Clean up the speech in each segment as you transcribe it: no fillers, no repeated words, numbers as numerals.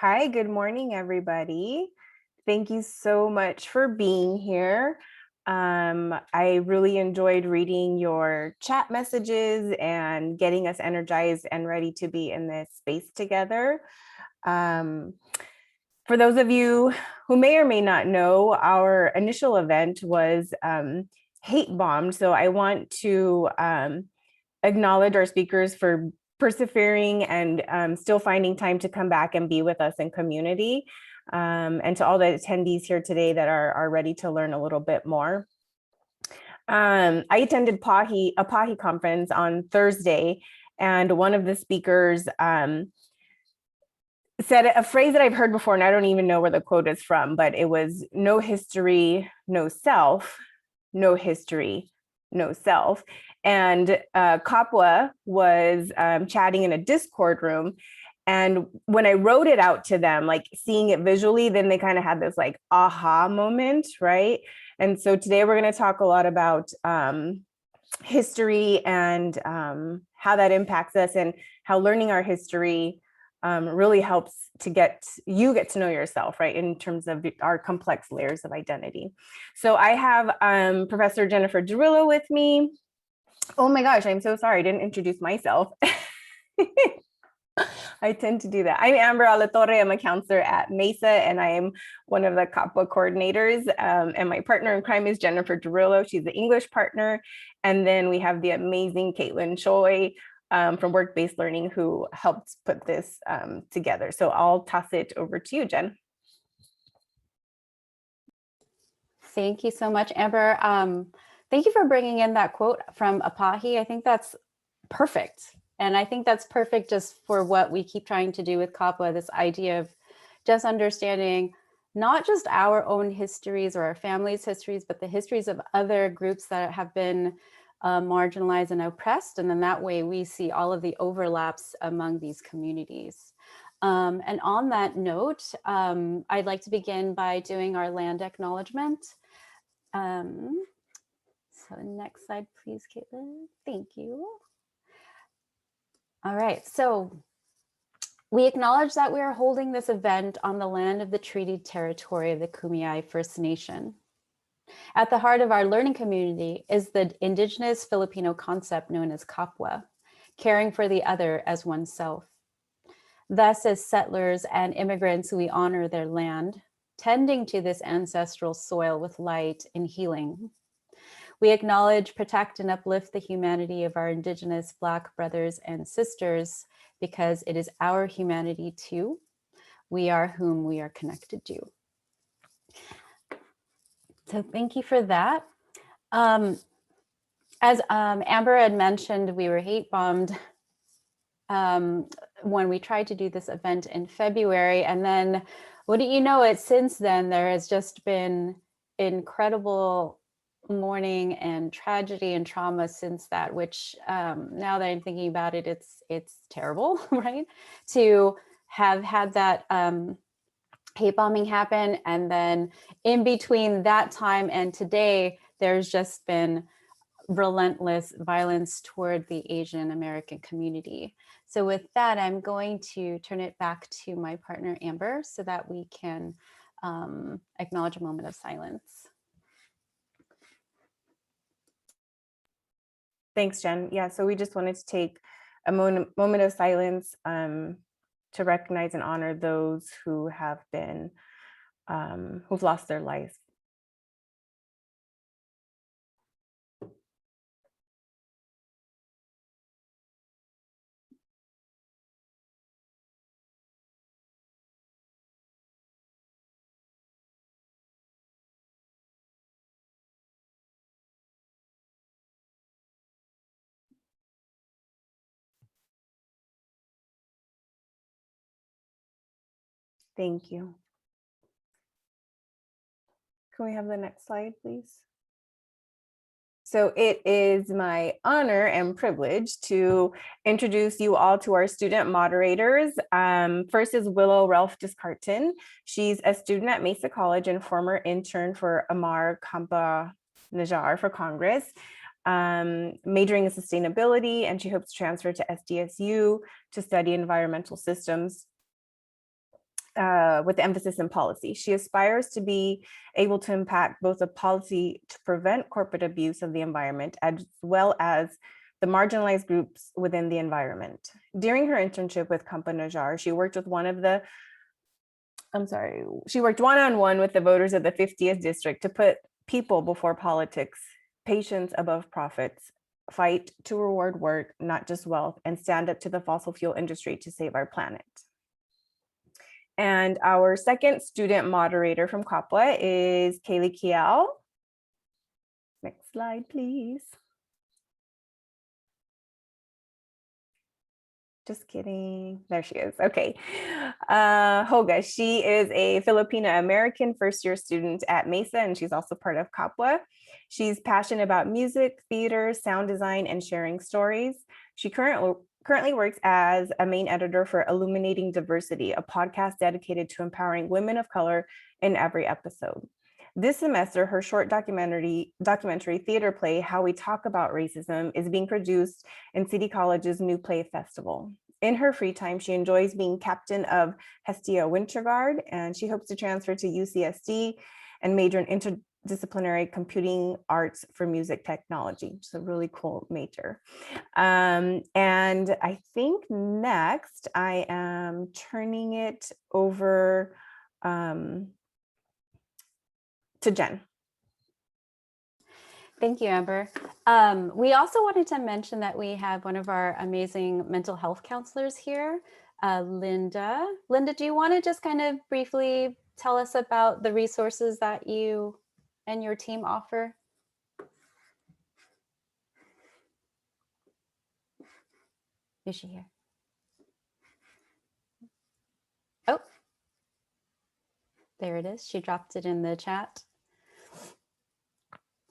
Hi, good morning, everybody. Thank you so much for being here. I really enjoyed reading your chat messages and getting us energized and ready to be in this space together. For those of you who may or may not know, our initial event was hate bombed. So I want to acknowledge our speakers for persevering and still finding time to come back and be with us in community. And to all the attendees here today that are ready to learn a little bit more. I attended a PAHI conference on Thursday, and one of the speakers said a phrase that I've heard before, and I don't even know where the quote is from, but it was no history, no self, no history, no self. And Kapwa was chatting in a Discord room. And when I wrote it out to them, like seeing it visually, then they kind of had this like aha moment, right? And so today we're going to talk a lot about history and how that impacts us and how learning our history really helps to get to know yourself, right, in terms of our complex layers of identity. So I have Professor Jennifer Derillo with me. Oh my gosh, I'm so sorry, I didn't introduce myself. I tend to do that. I'm Amber Alatorre. I'm a counselor at Mesa, and I am one of the Kapwa coordinators. And my partner in crime is Jennifer Derillo. She's the English partner. And then we have the amazing Caitlin Choi from Work-Based Learning, who helped put this together. So I'll toss it over to you, Jen. Thank you so much, Amber. Thank you for bringing in that quote from APIA. I think that's perfect. And I think that's perfect just for what we keep trying to do with Kapwa, this idea of just understanding not just our own histories or our families' histories, but the histories of other groups that have been marginalized and oppressed. And then that way we see all of the overlaps among these communities. And on that note, I'd like to begin by doing our land acknowledgement. So next slide, please, Caitlin. Thank you. All right, so we acknowledge that we are holding this event on the land of the treaty territory of the Kumeyaay First Nation. At the heart of our learning community is the indigenous Filipino concept known as Kapwa, caring for the other as oneself. Thus, as settlers and immigrants, we honor their land, tending to this ancestral soil with light and healing. We acknowledge, protect, and uplift the humanity of our indigenous Black brothers and sisters because it is our humanity too. We are whom we are connected to. So thank you for that. As Amber had mentioned, we were hate bombed when we tried to do this event in February. And then, wouldn't you know it, since then, there has just been incredible mourning and tragedy and trauma since that, which now that I'm thinking about it, it's terrible, right? To have had that hate bombing happen. And then in between that time and today, there's just been relentless violence toward the Asian American community. So with that, I'm going to turn it back to my partner, Amber, so that we can acknowledge a moment of silence. Thanks, Jen. Yeah, so we just wanted to take a moment of silence to recognize and honor those who have been, who've lost their lives. Thank you. Can we have the next slide, please? So it is my honor and privilege to introduce you all to our student moderators. First is Willow Ralph Descartes. She's a student at Mesa College and former intern for Amar Kampa Najar for Congress, majoring in sustainability, and she hopes to transfer to SDSU to study environmental systems. with the emphasis in policy. She aspires to be able to impact both a policy to prevent corporate abuse of the environment, as well as the marginalized groups within the environment. During her internship with Campu, she worked with she worked one-on-one with the voters of the 50th district to put people before politics, patients above profits, fight to reward work, not just wealth, and stand up to the fossil fuel industry to save our planet. And our second student moderator from Kapwa is Kiel. Next slide, please. Just kidding. There she is. Okay. Hoga, she is a Filipino-American first-year student at Mesa, and she's also part of Kapwa. She's passionate about music, theater, sound design, and sharing stories. She currently works as a main editor for Illuminating Diversity, a podcast dedicated to empowering women of color in every episode. This semester, her short documentary theater play, How We Talk About Racism, is being produced in City College's New Play Festival. In her free time, she enjoys being captain of Hestia Winter Guard, and she hopes to transfer to UCSD and major in interdisciplinary computing arts for music technology. It's a really cool major. And I think next I am turning it over to Jen. Thank you, Amber. We also wanted to mention that we have one of our amazing mental health counselors here, Linda. Linda, do you want to just kind of briefly tell us about the resources that you and your team offer? Is she here? Oh, there it is. She dropped it in the chat.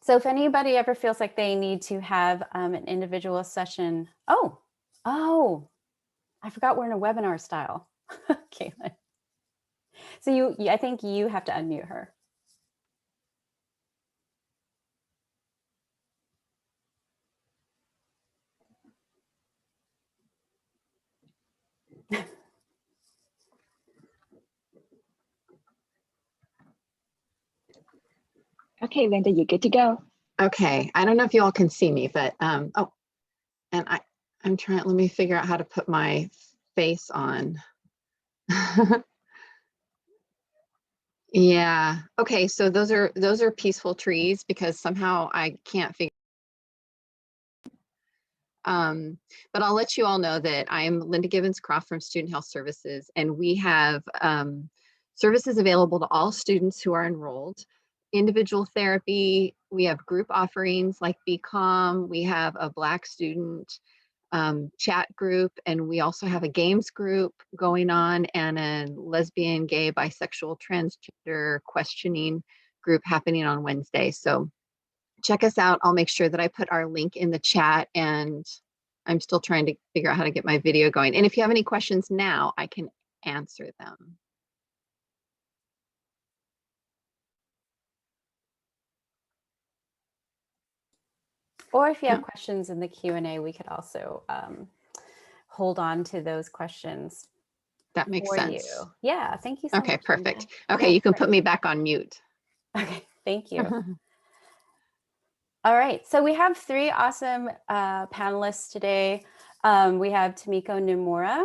So if anybody ever feels like they need to have an individual session, oh, I forgot we're in a webinar style. Caitlin. So I think you have to unmute her. Okay, Linda, you're good to go. Okay, I don't know if you all can see me, but oh, and I'm trying, let me figure out how to put my face on. Yeah, okay, so those are peaceful trees because somehow I can't figure. But I'll let you all know that I'm Linda Gibbons-Croft from Student Health Services, and we have services available to all students who are enrolled. Individual therapy, we have group offerings like BCom, we have a Black student chat group, and we also have a games group going on and a lesbian, gay, bisexual, transgender questioning group happening on Wednesday. So check us out. I'll make sure that I put our link in the chat, and I'm still trying to figure out how to get my video going. And if you have any questions now, I can answer them. Or if you have questions in the Q&A, we could also hold on to those questions. That makes sense. You. Yeah, thank you so much. Okay, perfect. Linda. Okay, yeah, you can great. put me back on mute. Okay, thank you. All right, so we have three awesome panelists today. We have Tamiko Nomura,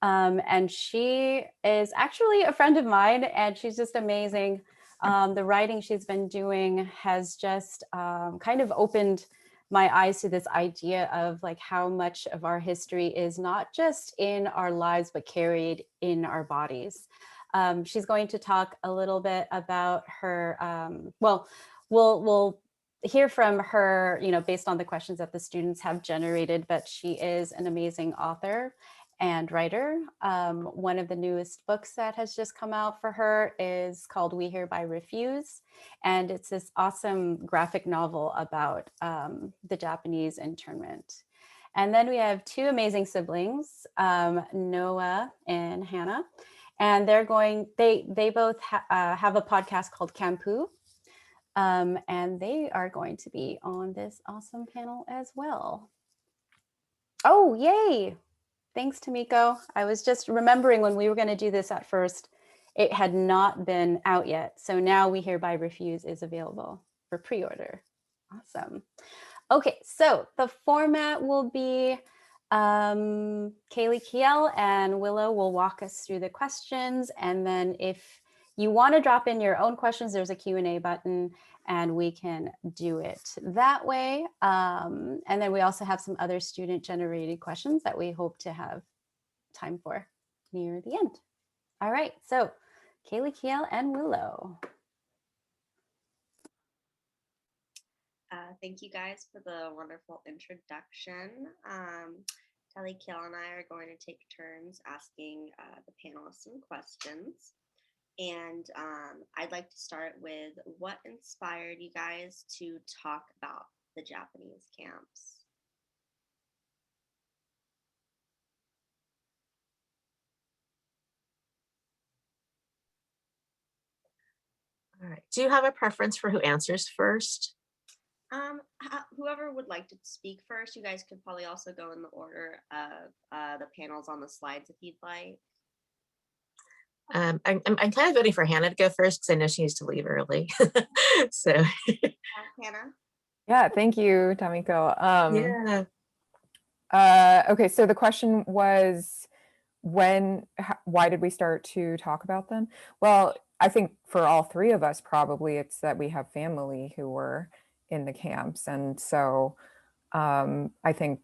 and she is actually a friend of mine, and she's just amazing. The writing she's been doing has just kind of opened my eyes to this idea of like how much of our history is not just in our lives, but carried in our bodies. She's going to talk a little bit about her, well, we'll hear from her, you know, based on the questions that the students have generated, but she is an amazing author and writer. One of the newest books that has just come out for her is called We Hereby Refuse. And it's this awesome graphic novel about the Japanese internment. And then we have two amazing siblings, Noah and Hana. And they both have a podcast called Campu. And they are going to be on this awesome panel as well. Oh, yay. Thanks, Tamiko. I was just remembering when we were going to do this at first, it had not been out yet. So now We Hereby Refuse is available for pre-order. Awesome. Okay, so the format will be Kiel and Willow will walk us through the questions. And then if you want to drop in your own questions, there's a Q&A button and we can do it that way. And then we also have some other student generated questions that we hope to have time for near the end. All right, so Kiel and Willow. Thank you guys for the wonderful introduction. Kiel and I are going to take turns asking the panelists some questions. And I'd like to start with what inspired you guys to talk about the Japanese camps? All right. Do you have a preference for who answers first? Whoever would like to speak first, you guys could probably also go in the order of the panels on the slides if you'd like. I'm kind of voting for Hannah to go first because I know she needs to leave early. So Hannah? Yeah, thank you, Tamiko. yeah. Okay, so the question was, why did we start to talk about them? Well, I think for all three of us, probably it's that we have family who were in the camps. And so I think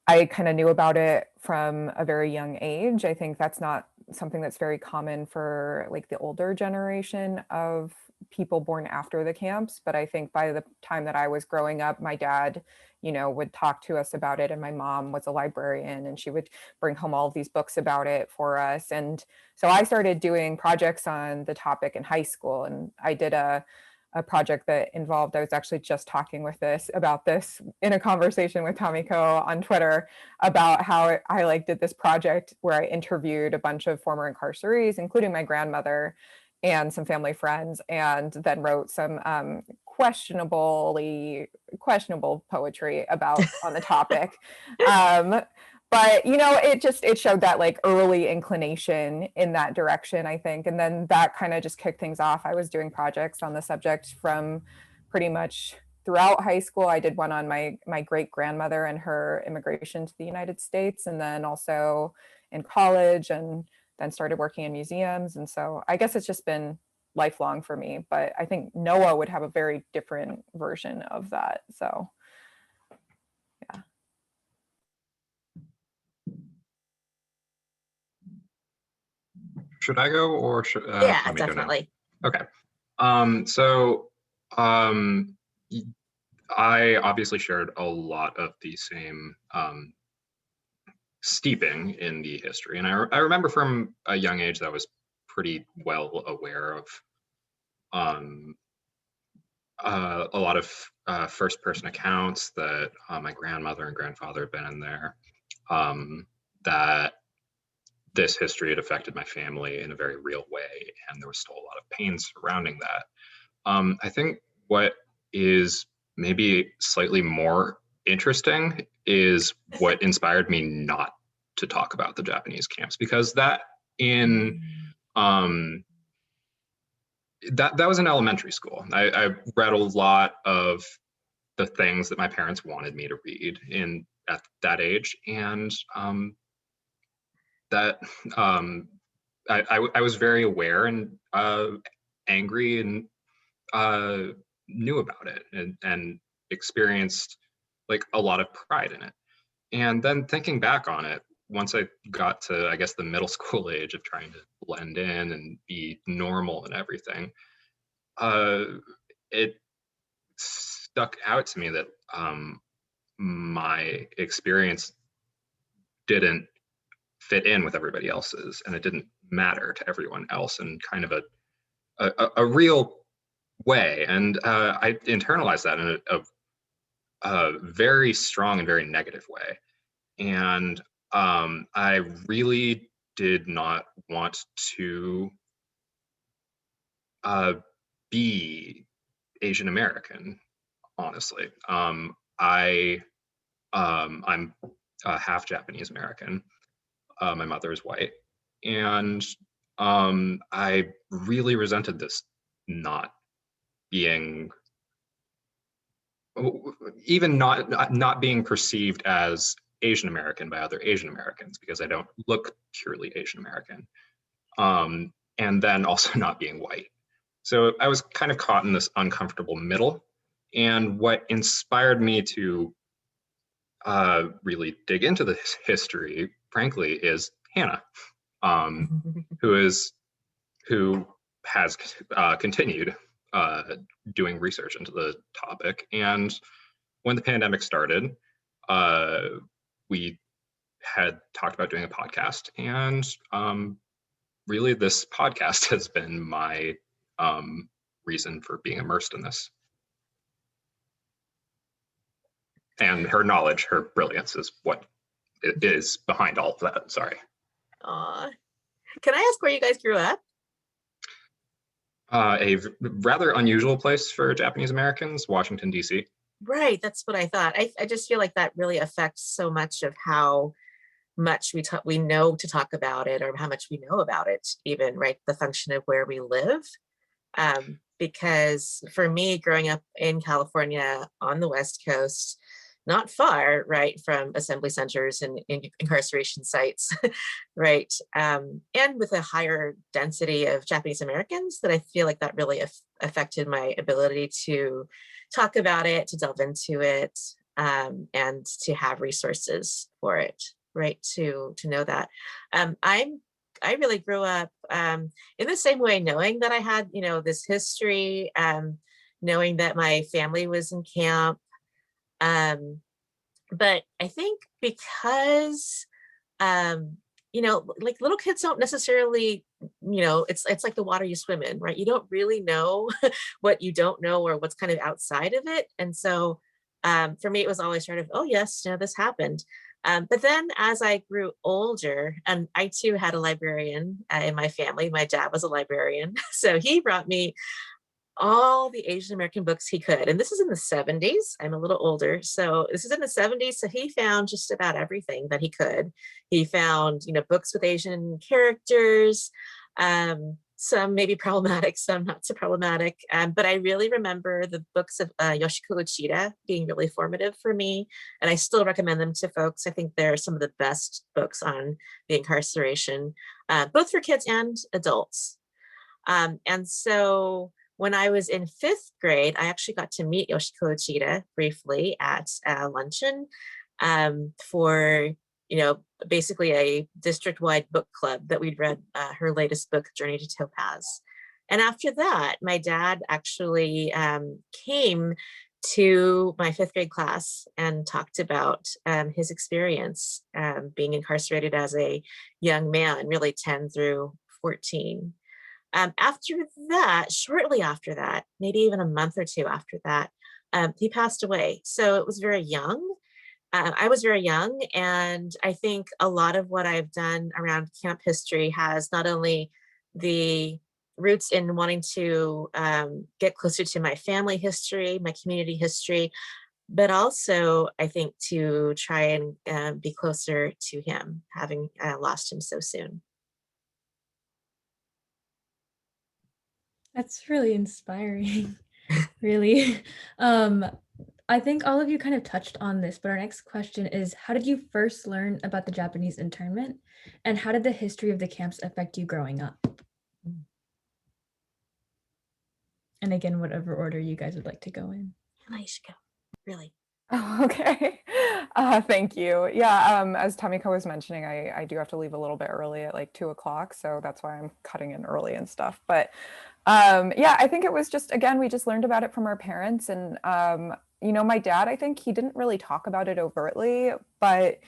I kind of knew about it from a very young age. I think that's not something that's very common for like the older generation of people born after the camps. But I think by the time that I was growing up, my dad, would talk to us about it. And my mom was a librarian and she would bring home all of these books about it for us. And so I started doing projects on the topic in high school. And I did a project that involved, I was actually just talking about this in a conversation with Tamiko on Twitter about how I did this project where I interviewed a bunch of former incarcerees, including my grandmother and some family friends, and then wrote some questionable poetry on the topic. But it showed that early inclination in that direction, I think. And then that kind of just kicked things off. I was doing projects on the subject from pretty much throughout high school. I did one on my great grandmother and her immigration to the United States, and then also in college, and then started working in museums. And so I guess it's just been lifelong for me, but I think Noah would have a very different version of that. So yeah. Should I go or should Yeah, Tamiko definitely. Now? Okay. I obviously shared a lot of the same steeping in the history. And I remember from a young age that I was pretty well aware of a lot of first-person accounts that my grandmother and grandfather had been in there, that this history had affected my family in a very real way, and there was still a lot of pain surrounding that. I think what is maybe slightly more interesting is what inspired me not to talk about the Japanese camps, because that was in elementary school. I read a lot of the things that my parents wanted me to read at that age, and I was very aware and angry and knew about it and experienced a lot of pride in it. And then thinking back on it, once I got to, I guess, the middle school age of trying to blend in and be normal and everything, it stuck out to me that my experience didn't fit in with everybody else's, and it didn't matter to everyone else in kind of a real way. And I internalized that in a very strong and very negative way. And I really did not want to be Asian American, honestly. I'm half Japanese American. My mother is white, And I really resented this not being, even not being perceived as Asian American by other Asian Americans, because I don't look purely Asian American. And then also not being white. So I was kind of caught in this uncomfortable middle. And what inspired me to really dig into this history, frankly, is Hana, who has continued doing research into the topic. And when the pandemic started, we had talked about doing a podcast, and really this podcast has been my reason for being immersed in this. And her knowledge, her brilliance is what is behind all of that. Sorry. Aw. Can I ask where you guys grew up? A rather unusual place for Japanese Americans, Washington, D.C. Right, that's what I thought. I just feel like that really affects so much of how much we know to talk about it, or how much we know about it, even, right? The function of where we live. Because for me, growing up in California on the West Coast, not far, right, from assembly centers and incarceration sites, right, and with a higher density of Japanese Americans, that I feel like that really affected my ability to talk about it, to delve into it, and to have resources for it, right, to know that. I really grew up in the same way, knowing that I had, this history, knowing that my family was in camp. But I think because, like little kids don't necessarily, it's like the water you swim in, right? You don't really know what you don't know, or what's kind of outside of it. And so for me, it was always sort of, oh yes, this happened. But then as I grew older, and I too had a librarian in my family. My dad was a librarian. So he brought me all the Asian American books he could. And this is in the 70s. I'm a little older. So this is in the 70s. So he found just about everything that he could. He found, books with Asian characters, some maybe problematic, some not so problematic. But I really remember the books of Yoshiko Uchida being really formative for me. And I still recommend them to folks. I think they're some of the best books on the incarceration, both for kids and adults. And so when I was in 5th grade, I actually got to meet Yoshiko Uchida briefly at a luncheon for, basically a district-wide book club that we'd read her latest book, Journey to Topaz. And after that, my dad actually came to my 5th grade class and talked about his experience being incarcerated as a young man, really 10 through 14. After that, shortly after that, maybe even a month or two after that, he passed away. So it was very young. I was very young, and I think a lot of what I've done around camp history has not only the roots in wanting to get closer to my family history, my community history, but also I think to try and be closer to him, having lost him so soon. That's really inspiring, really. I think all of you kind of touched on this, but our next question is, how did you first learn about the Japanese internment, and how did the history of the camps affect you growing up? And again, whatever order you guys would like to go in. I should go, really. Oh, okay. Thank you. Yeah, as Tamiko was mentioning, I do have to leave a little bit early at like 2 o'clock. So that's why I'm cutting in early and stuff. But yeah, I think it was just, again, we just learned about it from our parents. And, my dad, I think he didn't really talk about it overtly, but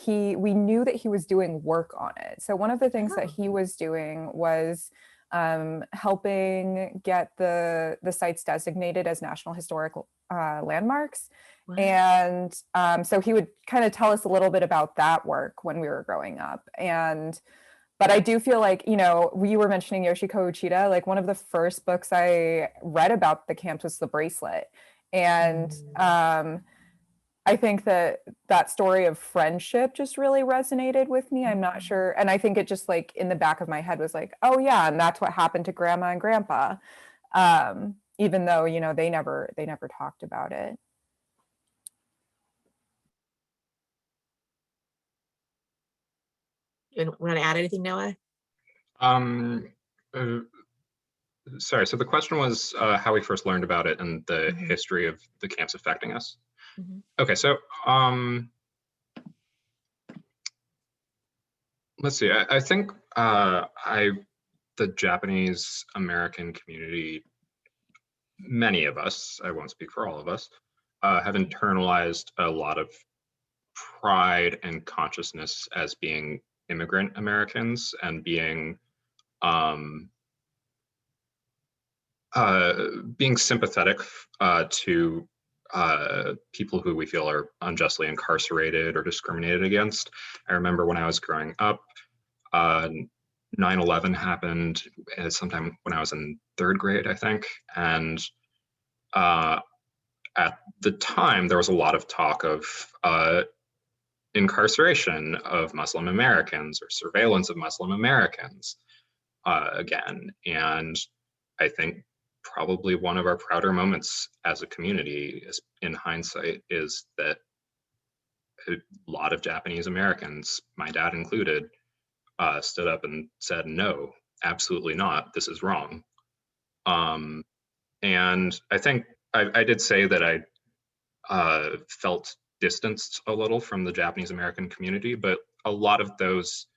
we knew that he was doing work on it. So one of the things that he was doing was helping get the sites designated as National Historic Landmarks. Wow. And so he would kind of tell us a little bit about that work when we were growing up. But I do feel like, we were mentioning Yoshiko Uchida, like one of the first books I read about the camps was The Bracelet. And I think that that story of friendship just really resonated with me. I'm not sure. And I think it just like in the back of my head was like, oh yeah, and that's what happened to grandma and grandpa. Even though, you know, they never talked about it. You want to add anything, Noah? Um, sorry, so the question was how we first learned about it and the history of the camps affecting us. Okay, so let's see. I think the Japanese American community, many of us, I won't speak for all of us, have internalized a lot of pride and consciousness as being immigrant Americans and being sympathetic to people who we feel are unjustly incarcerated or discriminated against. I remember when I was growing up, 9/11 happened sometime when I was in 3rd grade, I think. And at the time, there was a lot of talk of incarceration of Muslim Americans or surveillance of Muslim Americans again. And I think probably one of our prouder moments as a community is, in hindsight, is that a lot of Japanese Americans, my dad included, stood up and said, no, absolutely not, this is wrong. And I think I did say that I felt distanced a little from the Japanese American community, but a lot of those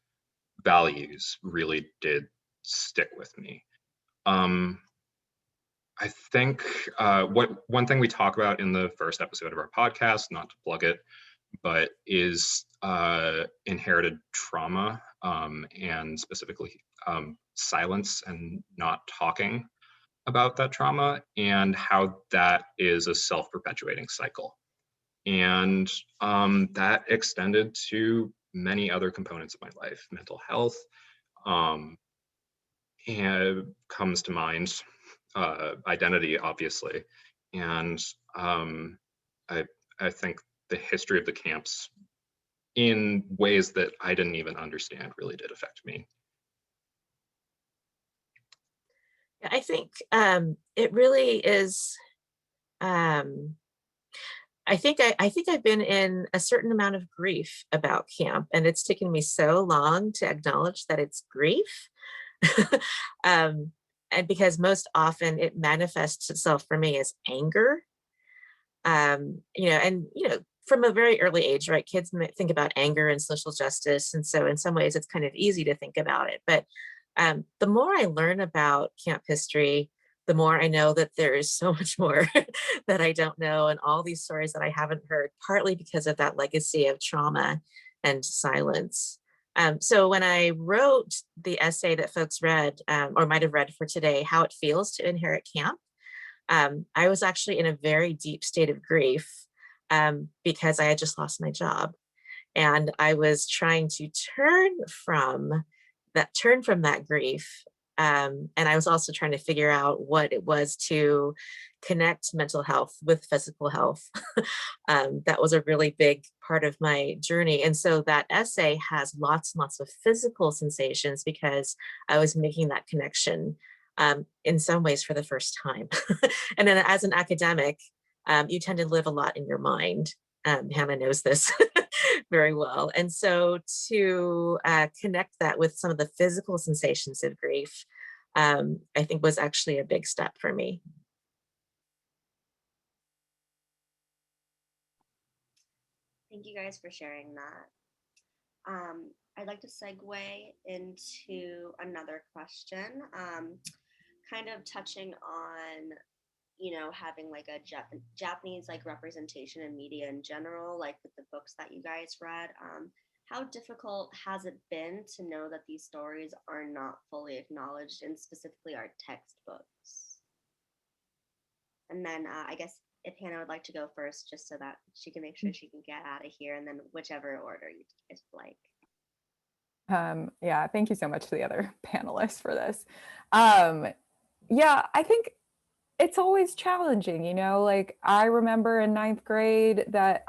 values really did stick with me. I think one thing we talk about in the first episode of our podcast, not to plug it, but is inherited trauma and specifically silence and not talking about that trauma and how that is a self-perpetuating cycle. And that extended to many other components of my life, mental health, and comes to mind, identity, obviously. And I think the history of the camps in ways that I didn't even understand really did affect me. I think it really is. I think I've been in a certain amount of grief about camp, and it's taken me so long to acknowledge that it's grief. And because most often it manifests itself for me as anger. From a very early age, right? Kids think about anger and social justice. And so in some ways it's kind of easy to think about it. But the more I learn about camp history, the more I know that there is so much more that I don't know, and all these stories that I haven't heard, partly because of that legacy of trauma and silence. So when I wrote the essay that folks read, or might have read for today, How It Feels to Inherit Camp, I was actually in a very deep state of grief because I had just lost my job. And I was trying to turn from that grief. And I was also trying to figure out what it was to connect mental health with physical health. That was a really big part of my journey. And so that essay has lots and lots of physical sensations because I was making that connection in some ways for the first time. And then as an academic, you tend to live a lot in your mind. Hannah knows this very well. And so to connect that with some of the physical sensations of grief, I think was actually a big step for me. Thank you guys for sharing that. I'd like to segue into another question, kind of touching on, having like a Japanese like representation in media in general, like with the books that you guys read. How difficult has it been to know that these stories are not fully acknowledged in specifically our textbooks? And then I guess if Hannah would like to go first, just so that she can make sure she can get out of here, and then whichever order you guys like. Yeah, thank you so much to the other panelists for this. Yeah, I think it's always challenging, you know, like I remember in 9th grade that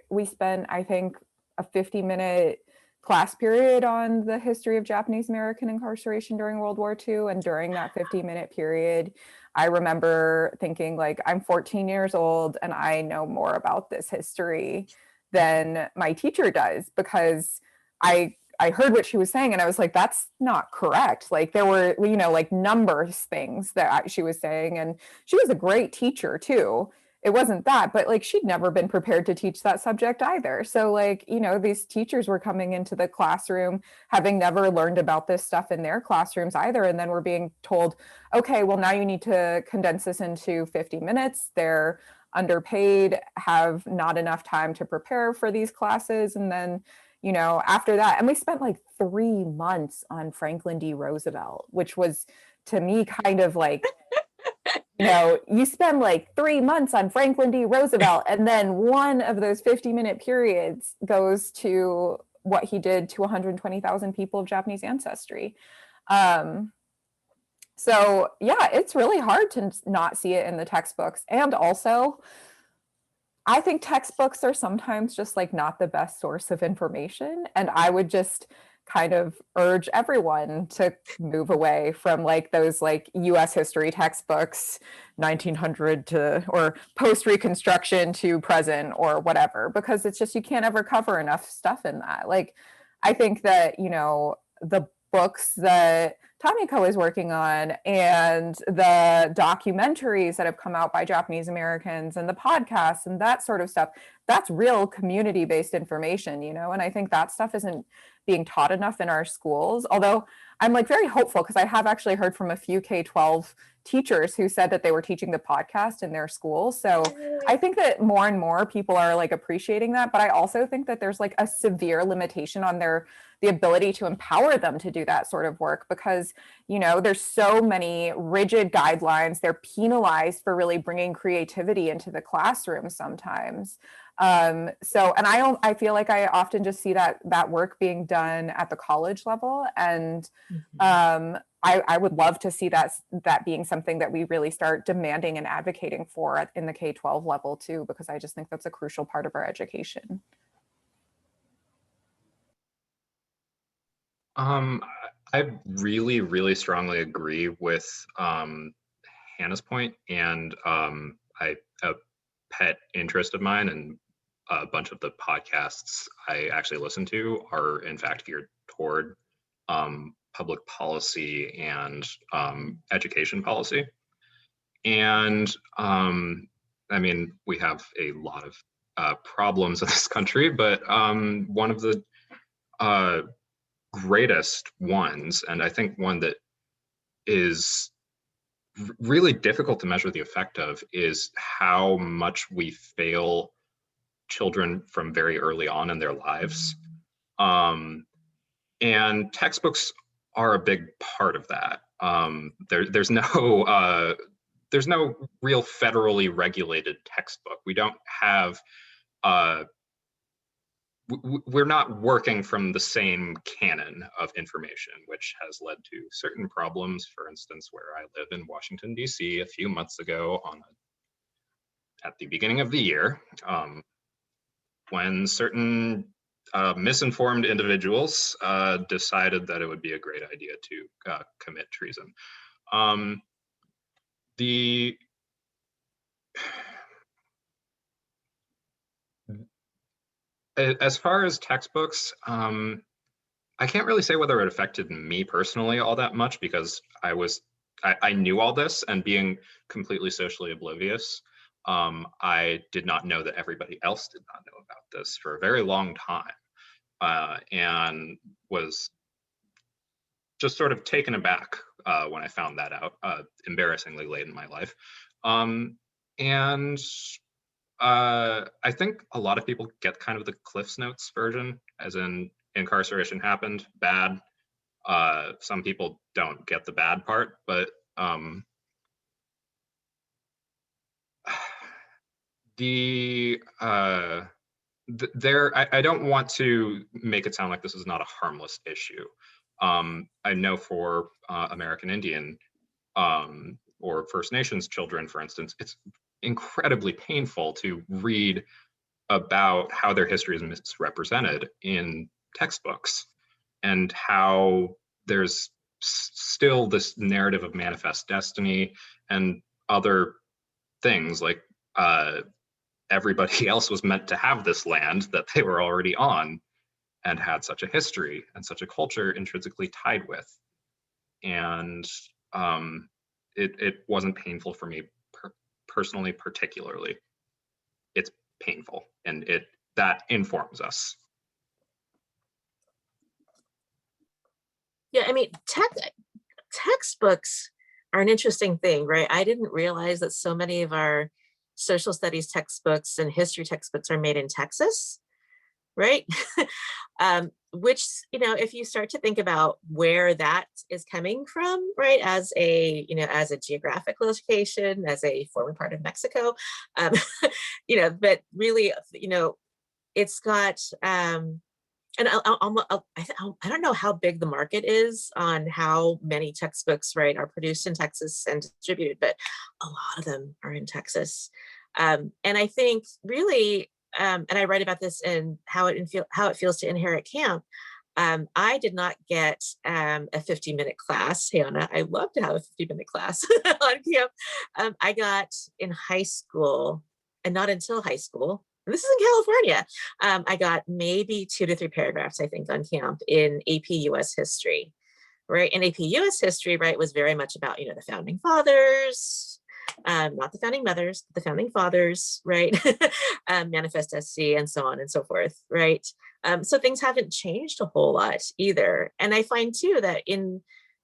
we spent, I think, a 50-minute class period on the history of Japanese American incarceration during World War II. And during that 50-minute period, I remember thinking, like, I'm 14 years old and I know more about this history than my teacher does, because I heard what she was saying and I was like, that's not correct. Like, there were, you know, like numbers things that she was saying, and she was a great teacher too. It wasn't that, but like she'd never been prepared to teach that subject either. So like, you know, these teachers were coming into the classroom having never learned about this stuff in their classrooms either, and then we're being told, okay, well now you need to condense this into 50 minutes. They're underpaid, have not enough time to prepare for these classes, and then, you know, after that, and we spent like 3 months on Franklin D. Roosevelt, which was to me kind of like, you know, you spend like 3 months on Franklin D. Roosevelt, and then one of those 50-minute periods goes to what he did to 120,000 people of Japanese ancestry. So yeah, it's really hard to not see it in the textbooks. And also, I think textbooks are sometimes just like not the best source of information. And I would just kind of urge everyone to move away from like those like US history textbooks, 1900 to, or post-Reconstruction to present or whatever, because it's just, you can't ever cover enough stuff in that. Like, I think that, you know, the books that Tamiko is working on and the documentaries that have come out by Japanese Americans and the podcasts and that sort of stuff, that's real community-based information, you know, and I think that stuff isn't being taught enough in our schools. Although I'm like very hopeful, because I have actually heard from a few K-12 teachers who said that they were teaching the podcast in their school. So I think that more and more people are like appreciating that, but I also think that there's like a severe limitation on the ability to empower them to do that sort of work, because, you know, there's so many rigid guidelines. They're penalized for really bringing creativity into the classroom sometimes. So, and I feel like I often just see that work being done at the college level, and I would love to see that being something that we really start demanding and advocating for in the K-12 level too, because I just think that's a crucial part of our education. I really, really strongly agree with Hannah's point, and a pet interest of mine and a bunch of the podcasts I actually listen to are in fact geared toward public policy and education policy. And I mean, we have a lot of problems in this country, but one of the greatest ones, and I think one that is really difficult to measure the effect of, is how much we fail children from very early on in their lives. And textbooks are a big part of that. There's no real federally regulated textbook. We don't have we're not working from the same canon of information, which has led to certain problems. For instance, where I live in Washington, D.C., a few months ago at the beginning of the year, when certain misinformed individuals decided that it would be a great idea to commit treason. As far as textbooks, I can't really say whether it affected me personally all that much, because I knew all this, and being completely socially oblivious, I did not know that everybody else did not know about this for a very long time, and was just sort of taken aback when I found that out, embarrassingly late in my life. And I think a lot of people get kind of the Cliff's Notes version, as in incarceration happened, bad. Some people don't get the bad part, but I don't want to make it sound like this is not a harmless issue. I know for American Indian or First Nations children, for instance, it's incredibly painful to read about how their history is misrepresented in textbooks, and how there's still this narrative of manifest destiny and other things like everybody else was meant to have this land that they were already on and had such a history and such a culture intrinsically tied with. And it wasn't painful for me personally, particularly. It's painful, and that informs us. Yeah, I mean, textbooks are an interesting thing, right? I didn't realize that so many of our social studies textbooks and history textbooks are made in Texas, right? Which, you know, if you start to think about where that is coming from, right, as a, you know, as a geographic location, as a former part of Mexico, you know, but really, you know, it's got, and I don't know how big the market is on how many textbooks, right, are produced in Texas and distributed, but a lot of them are in Texas. And I think really, and I write about this in how it feels to inherit camp. I did not get a 50-minute class, Hana. I love to have a 50-minute class on camp. I got in high school, and not until high school. And this is in California. I got maybe 2 to 3 paragraphs, I think, on camp in AP US history, right? And AP US history, right, was very much about, you know, the founding fathers, not the founding mothers, the founding fathers, right? Manifest SC and so on and so forth, right? So things haven't changed a whole lot either. And I find too that in,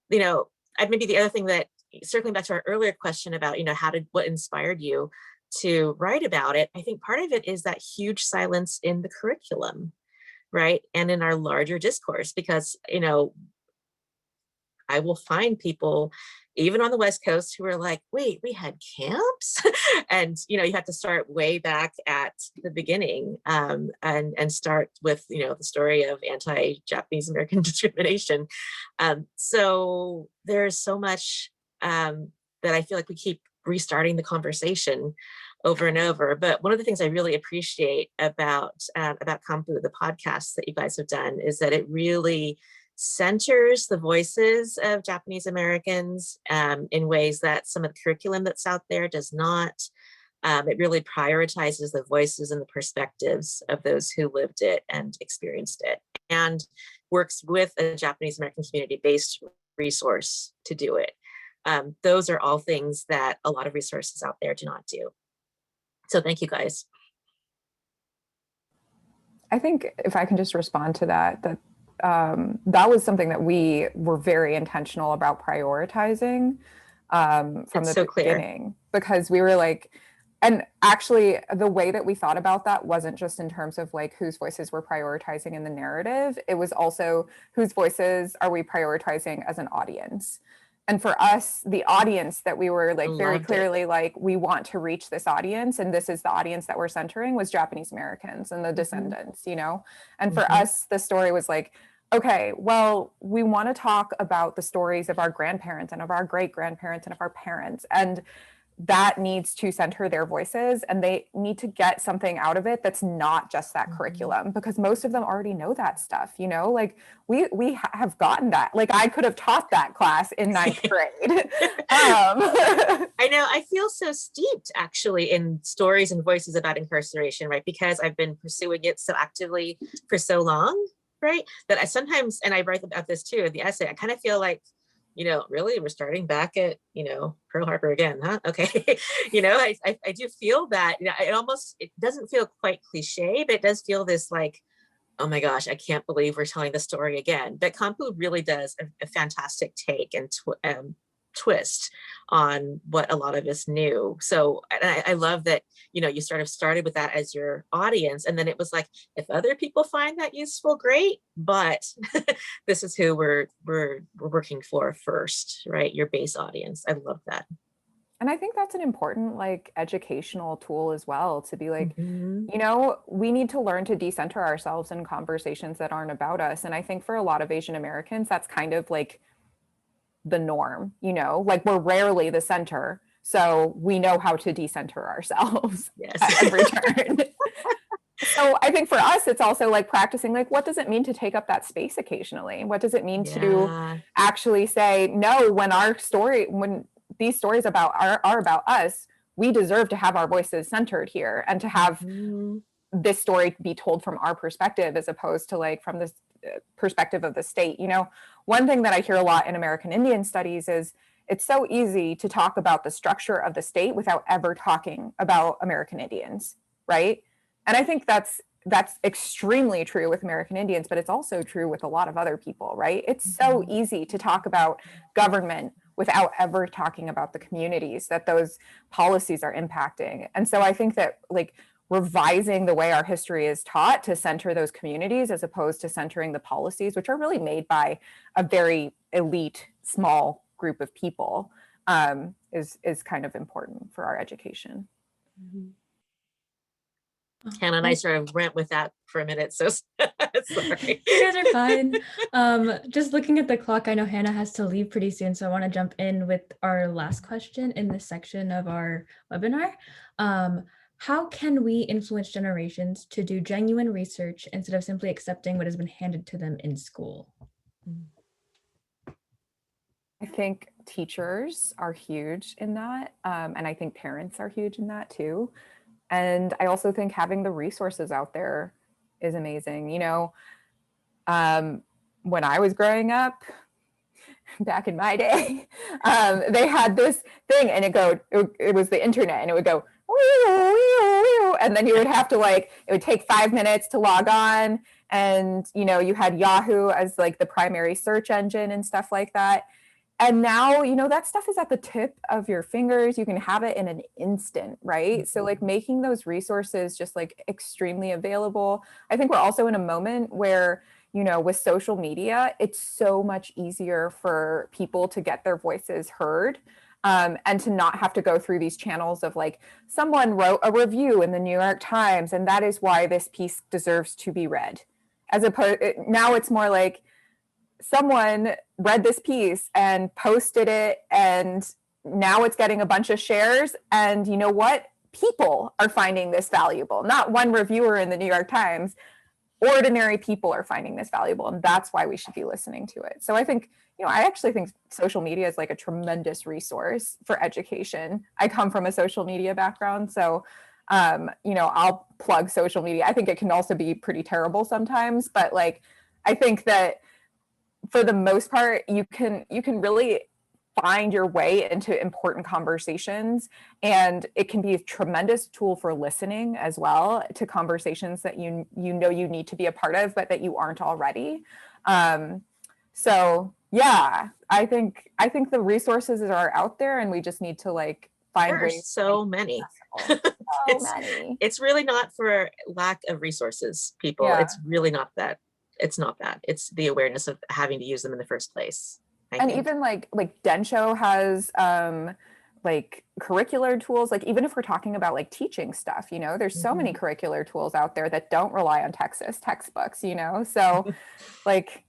you know, maybe the other thing that, circling back to our earlier question about, you know, what inspired you to write about it, I think part of it is that huge silence in the curriculum, right? And in our larger discourse, because, you know, I will find people even on the West Coast who are like, wait, we had camps? And, you know, you have to start way back at the beginning, and start with, you know, the story of anti-Japanese American discrimination. So there's so much that I feel like we keep restarting the conversation over and over. But one of the things I really appreciate about Campu, the podcast that you guys have done, is that it really centers the voices of Japanese Americans in ways that some of the curriculum that's out there does not. It really prioritizes the voices and the perspectives of those who lived it and experienced it, and works with a Japanese American community-based resource to do it. Those are all things that a lot of resources out there do not do. So thank you, guys. I think if I can just respond to that that was something that we were very intentional about prioritizing from the beginning, because we were like, and actually the way that we thought about that wasn't just in terms of like whose voices we're prioritizing in the narrative, it was also whose voices are we prioritizing as an audience. And for us, the audience that we were like very clearly like, we want to reach this audience, and this is the audience that we're centering, was Japanese Americans and the descendants, you know? And for us, the story was like, okay, well, we want to talk about the stories of our grandparents and of our great-grandparents and of our parents. And that needs to center their voices, and they need to get something out of it that's not just that curriculum, because most of them already know that stuff, you know, like we have gotten that. Like I could have taught that class in 9th grade. I know, I feel so steeped actually in stories and voices about incarceration, right? Because I've been pursuing it so actively for so long, right? That I sometimes, and I write about this too in the essay, I kind of feel like, you know, really, we're starting back at, you know, Pearl Harbor again, huh? Okay. You know, I do feel that, you know, it doesn't feel quite cliche, but it does feel this like, oh my gosh, I can't believe we're telling the story again. But Campu really does a fantastic take and twist on what a lot of us knew. So I love that, you know, you sort of started with that as your audience, and then it was like, if other people find that useful, great, but this is who we're working for first, right? Your base audience. I love that. And I think that's an important like educational tool as well, to be like, you know, we need to learn to decenter ourselves in conversations that aren't about us. And I think for a lot of Asian Americans, that's kind of like the norm, you know, like we're rarely the center. So we know how to decenter ourselves Yes. at every turn. So I think for us, it's also like practicing, like, what does it mean to take up that space occasionally? What does it mean to actually say, no, when these stories are about us, we deserve to have our voices centered here and to have this story be told from our perspective, as opposed to like from this perspective of the state. You know, one thing that I hear a lot in American Indian studies is it's so easy to talk about the structure of the state without ever talking about American Indians, right? And I think that's extremely true with American Indians, but it's also true with a lot of other people, right? It's so easy to talk about government without ever talking about the communities that those policies are impacting. And so I think that like revising the way our history is taught to center those communities as opposed to centering the policies, which are really made by a very elite, small group of people, is kind of important for our education. Hannah and I sort of went with that for a minute, so sorry. You guys are fine. Just looking at the clock, I know Hannah has to leave pretty soon, so I want to jump in with our last question in this section of our webinar. How can we influence generations to do genuine research instead of simply accepting what has been handed to them in school? I think teachers are huge in that, and I think parents are huge in that too. And I also think having the resources out there is amazing. You know, when I was growing up, back in my day, they had this thing and it was the internet, and it would go, and then you would have to it would take 5 minutes to log on. And, you know, you had Yahoo as like the primary search engine and stuff like that. And now, you know, that stuff is at the tip of your fingers. You can have it in an instant, right? So like making those resources just like extremely available. I think we're also in a moment where, you know, with social media, it's so much easier for people to get their voices heard, and to not have to go through these channels of like, someone wrote a review in the New York Times, and that is why this piece deserves to be read. As opposed, now it's more like, someone read this piece and posted it, and now it's getting a bunch of shares. And you know what? People are finding this valuable, not one reviewer in the New York Times. Ordinary people are finding this valuable, and that's why we should be listening to it. So I think, you know, I actually think social media is like a tremendous resource for education. I come from a social media background, so you know, I'll plug social media. I think it can also be pretty terrible sometimes, but like, I think that for the most part, you can really find your way into important conversations, and it can be a tremendous tool for listening as well to conversations that you know you need to be a part of, but that you aren't already. So yeah, I think the resources are out there, and we just need to like find ways. So many. It's really not for lack of resources, people. Yeah. It's really not that. It's not that. It's the awareness of having to use them in the first place. I think. Even like Densho has like curricular tools. Like even if we're talking about like teaching stuff, you know, there's so many curricular tools out there that don't rely on textbooks, you know. So like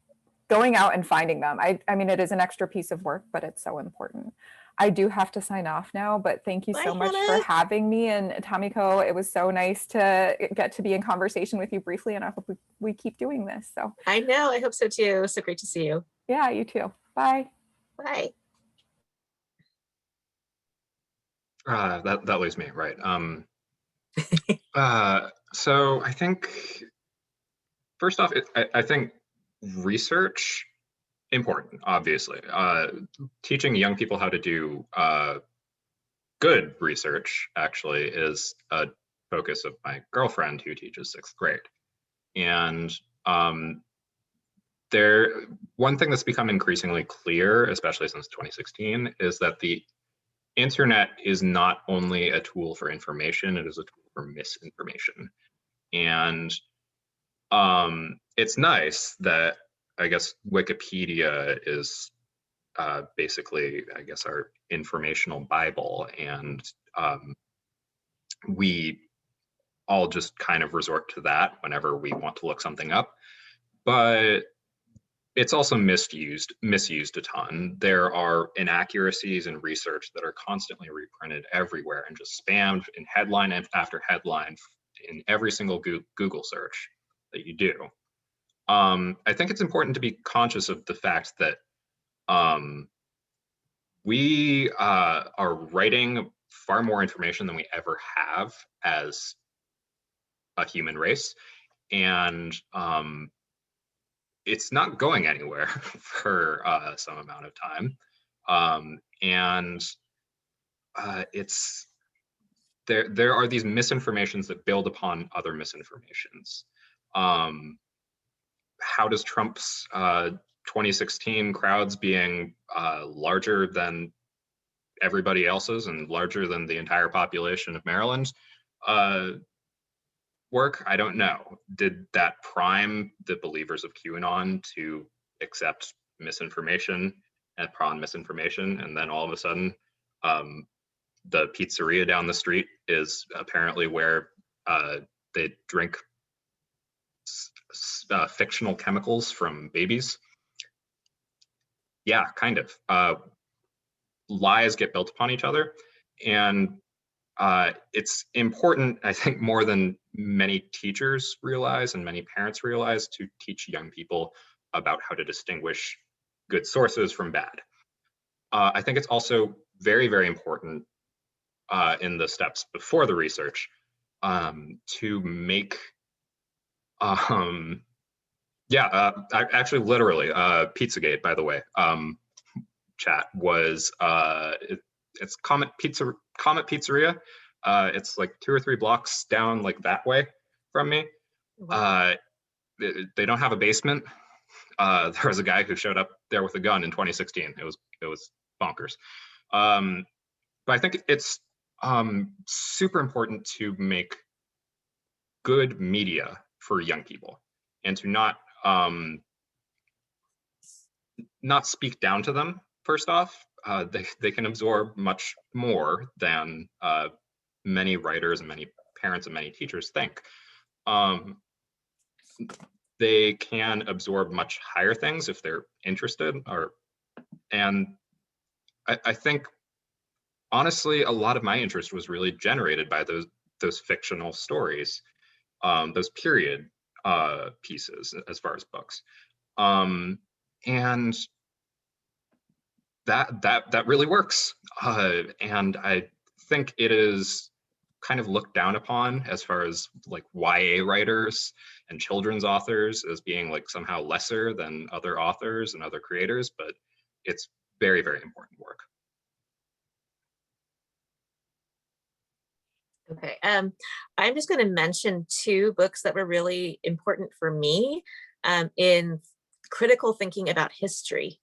going out and finding them. I mean, it is an extra piece of work, but it's so important. I do have to sign off now, but thank you so much for having me. And Tamiko, it was so nice to get to be in conversation with you briefly, and I hope we keep doing this. So I know, I hope so too. So great to see you. Yeah, you too. Bye. Bye. That leaves me, right. So I think, first off, I think research, important, obviously. Teaching young people how to do good research actually is a focus of my girlfriend who teaches 6th grade. And one thing that's become increasingly clear, especially since 2016, is that the internet is not only a tool for information, it is a tool for misinformation. And it's nice that, I guess, Wikipedia is basically, I guess, our informational Bible, and we all just kind of resort to that whenever we want to look something up. But it's also misused a ton. There are inaccuracies in research that are constantly reprinted everywhere and just spammed in headline after headline in every single Google search that you do. I think it's important to be conscious of the fact that we are writing far more information than we ever have as a human race, and it's not going anywhere for some amount of time, and it's there are these misinformations that build upon other misinformations. How does Trump's 2016 crowds being larger than everybody else's and larger than the entire population of Maryland work? I don't know. Did that prime the believers of QAnon to accept misinformation and prawn misinformation? And then all of a sudden, the pizzeria down the street is apparently where they drink fictional chemicals from babies. Yeah, kind of. Lies get built upon each other, and it's important, I think, more than many teachers realize and many parents realize, to teach young people about how to distinguish good sources from bad. I think it's also very, very important in the steps before the research to make actually literally Pizzagate, by the way, chat was it's Comet Pizzeria. It's like 2 or 3 blocks down like that way from me. They don't have a basement. There was a guy who showed up there with a gun in 2016. It was bonkers. But I think it's super important to make good media for young people, and to not speak down to them. First off, they can absorb much more than many writers and many parents and many teachers think. They can absorb much higher things if they're interested, and I think honestly a lot of my interest was really generated by those fictional stories, those period pieces as far as books, and that really works, and I think it is kind of looked down upon as far as like YA writers and children's authors as being like somehow lesser than other authors and other creators, but it's very, very important work. Okay, I'm just going to mention 2 books that were really important for me in critical thinking about history.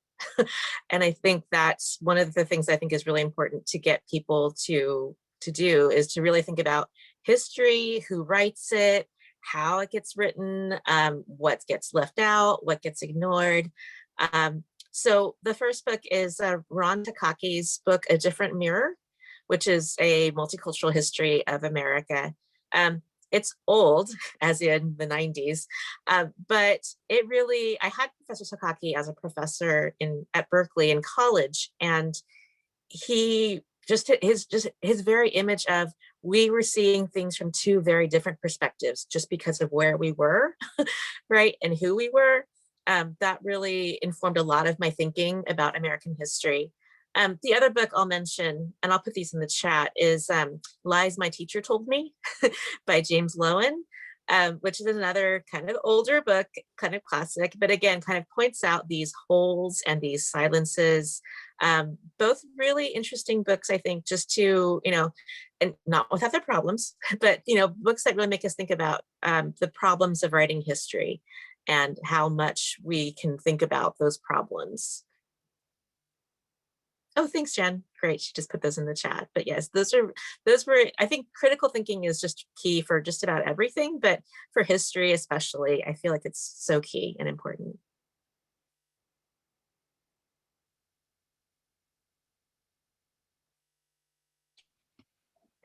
And I think that's one of the things I think is really important to get people to do, is to really think about history, who writes it, how it gets written, what gets left out, what gets ignored. So the first book is Ron Takaki's book, A Different Mirror, which is a multicultural history of America. It's old, as in the 90s, but it really, I had Professor Takaki as a professor at Berkeley in college, and he his very image of, we were seeing things from 2 very different perspectives just because of where we were, right, and who we were. That really informed a lot of my thinking about American history. The other book I'll mention, and I'll put these in the chat, is Lies My Teacher Told Me by James Lowen, which is another kind of older book, kind of classic, but again, kind of points out these holes and these silences. Both really interesting books, I think, just to, and not without their problems, but, books that really make us think about the problems of writing history and how much we can think about those problems. Oh, thanks, Jen. Great. She just put those in the chat. But yes, those were, I think critical thinking is just key for just about everything, but for history especially, I feel like it's so key and important.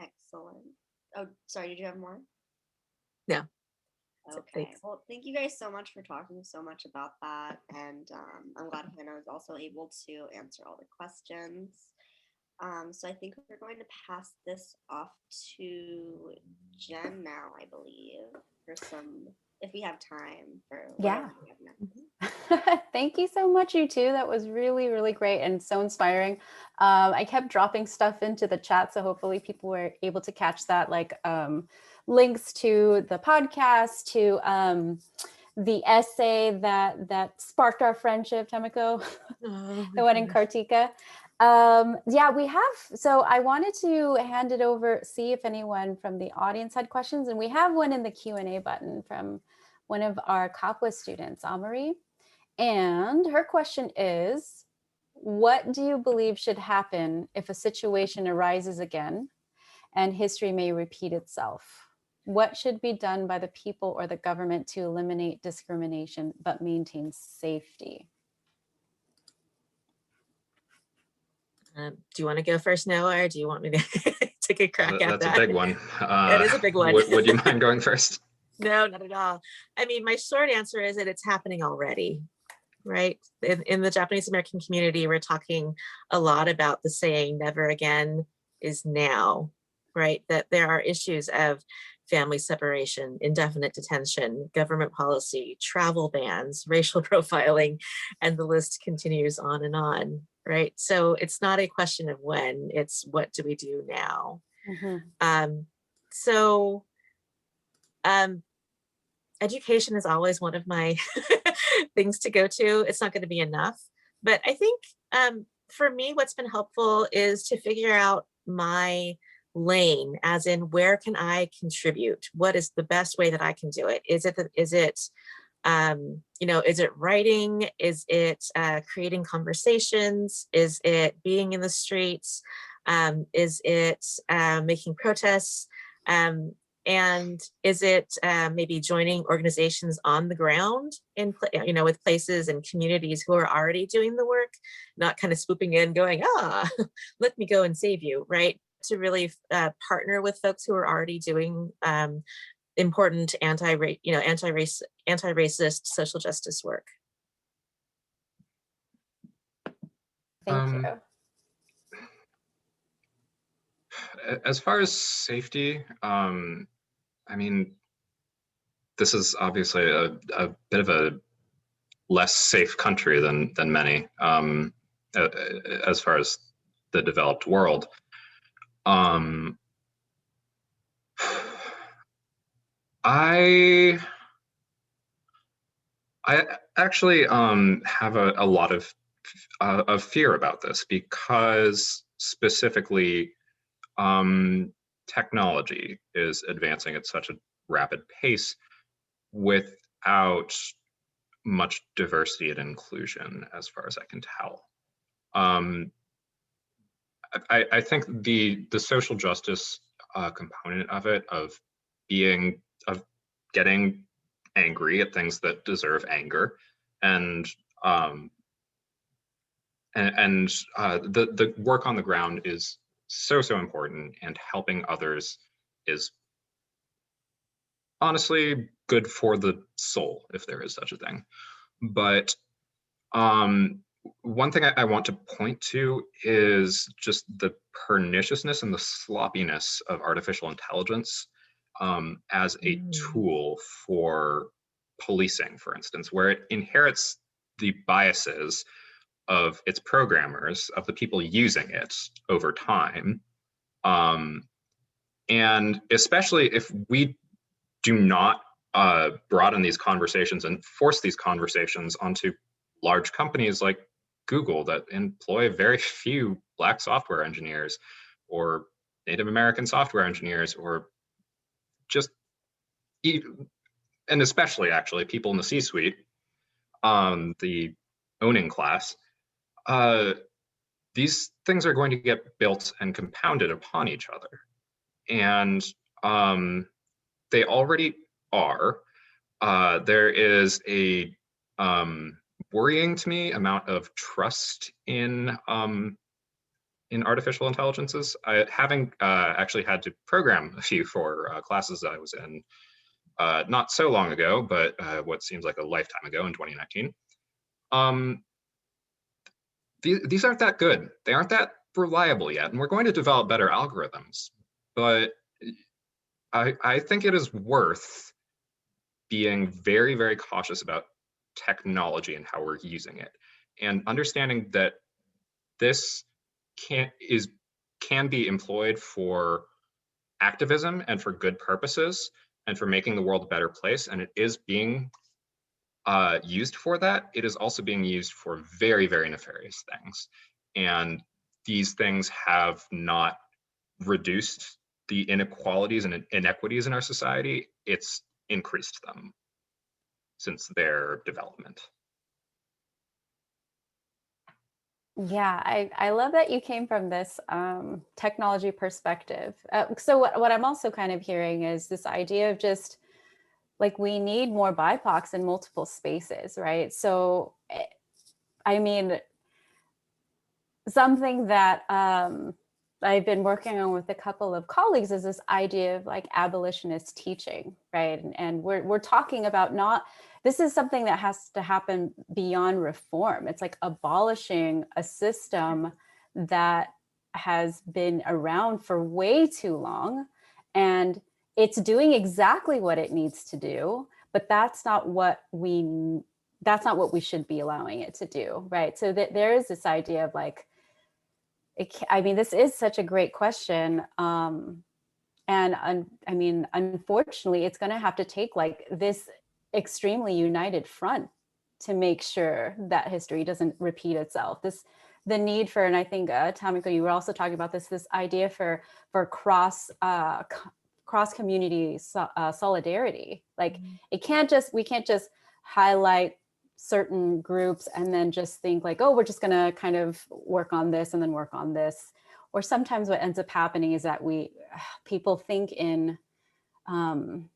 Excellent. Oh, sorry, did you have more? No. So Okay, thanks. well, thank you guys so much for talking so much about that. And I'm glad Hannah was also able to answer all the questions. So I think we're going to pass this off to Jen now, I believe, for some, if we have time for Yeah. whatever we have next. Thank you so much, you two. That was really, really great and so inspiring. I kept dropping stuff into the chat, so hopefully people were able to catch that, like links to the podcast, to the essay that sparked our friendship, Tamiko, Oh, the one in Kartika. Yeah, we have, so I wanted to hand it over, see if anyone from the audience had questions, and we have one in the Q&A button from one of our Kapwa students, Amari. And her question is, what do you believe should happen if a situation arises again and history may repeat itself? What should be done by the people or the government to eliminate discrimination but maintain safety? do you want to go first, Noah, or do you want me to take a crack at That's that? a big one. It is a big one. Would you mind going first? No, not at all. I mean, my short answer is that it's happening already, right? In the Japanese American community, we're talking a lot about the saying, never again is now, right? That there are issues of family separation, indefinite detention, government policy, travel bans, racial profiling, and the list continues on, right? So it's not a question of when, it's what do we do now? Education is always one of my things to go to. It's not going to be enough, but I think for me, what's been helpful is to figure out my lane, as in where can I contribute? What is the best way that I can do it? Is it writing? Is it creating conversations? Is it being in the streets? Is it making protests? And is it maybe joining organizations on the ground with places and communities who are already doing the work, not kind of swooping in going, let me go and save you, right? To really partner with folks who are already doing important anti-racist social justice work. Thank you. As far as safety, I mean, this is obviously a bit of a less safe country than many, as far as the developed world. I actually have a lot of fear about this, because specifically technology is advancing at such a rapid pace without much diversity and inclusion, as far as I can tell. I think the social justice component of it, of getting angry at things that deserve anger, and the work on the ground is so important, and helping others is honestly good for the soul, if there is such a thing. But one thing I want to point to is just the perniciousness and the sloppiness of artificial intelligence as a tool for policing, for instance, where it inherits the biases of its programmers, of the people using it over time. And especially if we do not broaden these conversations and force these conversations onto large companies like Google that employ very few Black software engineers or Native American software engineers, or just, and especially actually people in the C-suite, the owning class, these things are going to get built and compounded upon each other. And they already are. There is a worrying to me amount of trust in artificial intelligences. Having actually had to program a few for classes that I was in not so long ago, but what seems like a lifetime ago in 2019. These aren't that good. They aren't that reliable yet, and we're going to develop better algorithms. But I think it is worth being very, very cautious about technology and how we're using it, and understanding that this can be employed for activism and for good purposes and for making the world a better place, and it is being used for that. It is also being used for very, very nefarious things, and these things have not reduced the inequalities and inequities in our society. It's increased them since their development. Yeah, I love that you came from this technology perspective. So what I'm also kind of hearing is this idea of just like, we need more BIPOCs in multiple spaces, right? So, I mean, something that I've been working on with a couple of colleagues is this idea of like abolitionist teaching, right? And we're talking about this is something that has to happen beyond reform. It's like abolishing a system that has been around for way too long, and it's doing exactly what it needs to do, but that's not what we should be allowing it to do, right? So that there is this idea of like, I mean, this is such a great question. I mean, unfortunately, it's going to have to take like this extremely united front to make sure that history doesn't repeat itself. The need for, and I think Tamiko, you were also talking about this idea for cross community solidarity. Like, we can't just highlight certain groups and then just think like, oh, we're just gonna kind of work on this and then work on this. Or sometimes what ends up happening is that people think in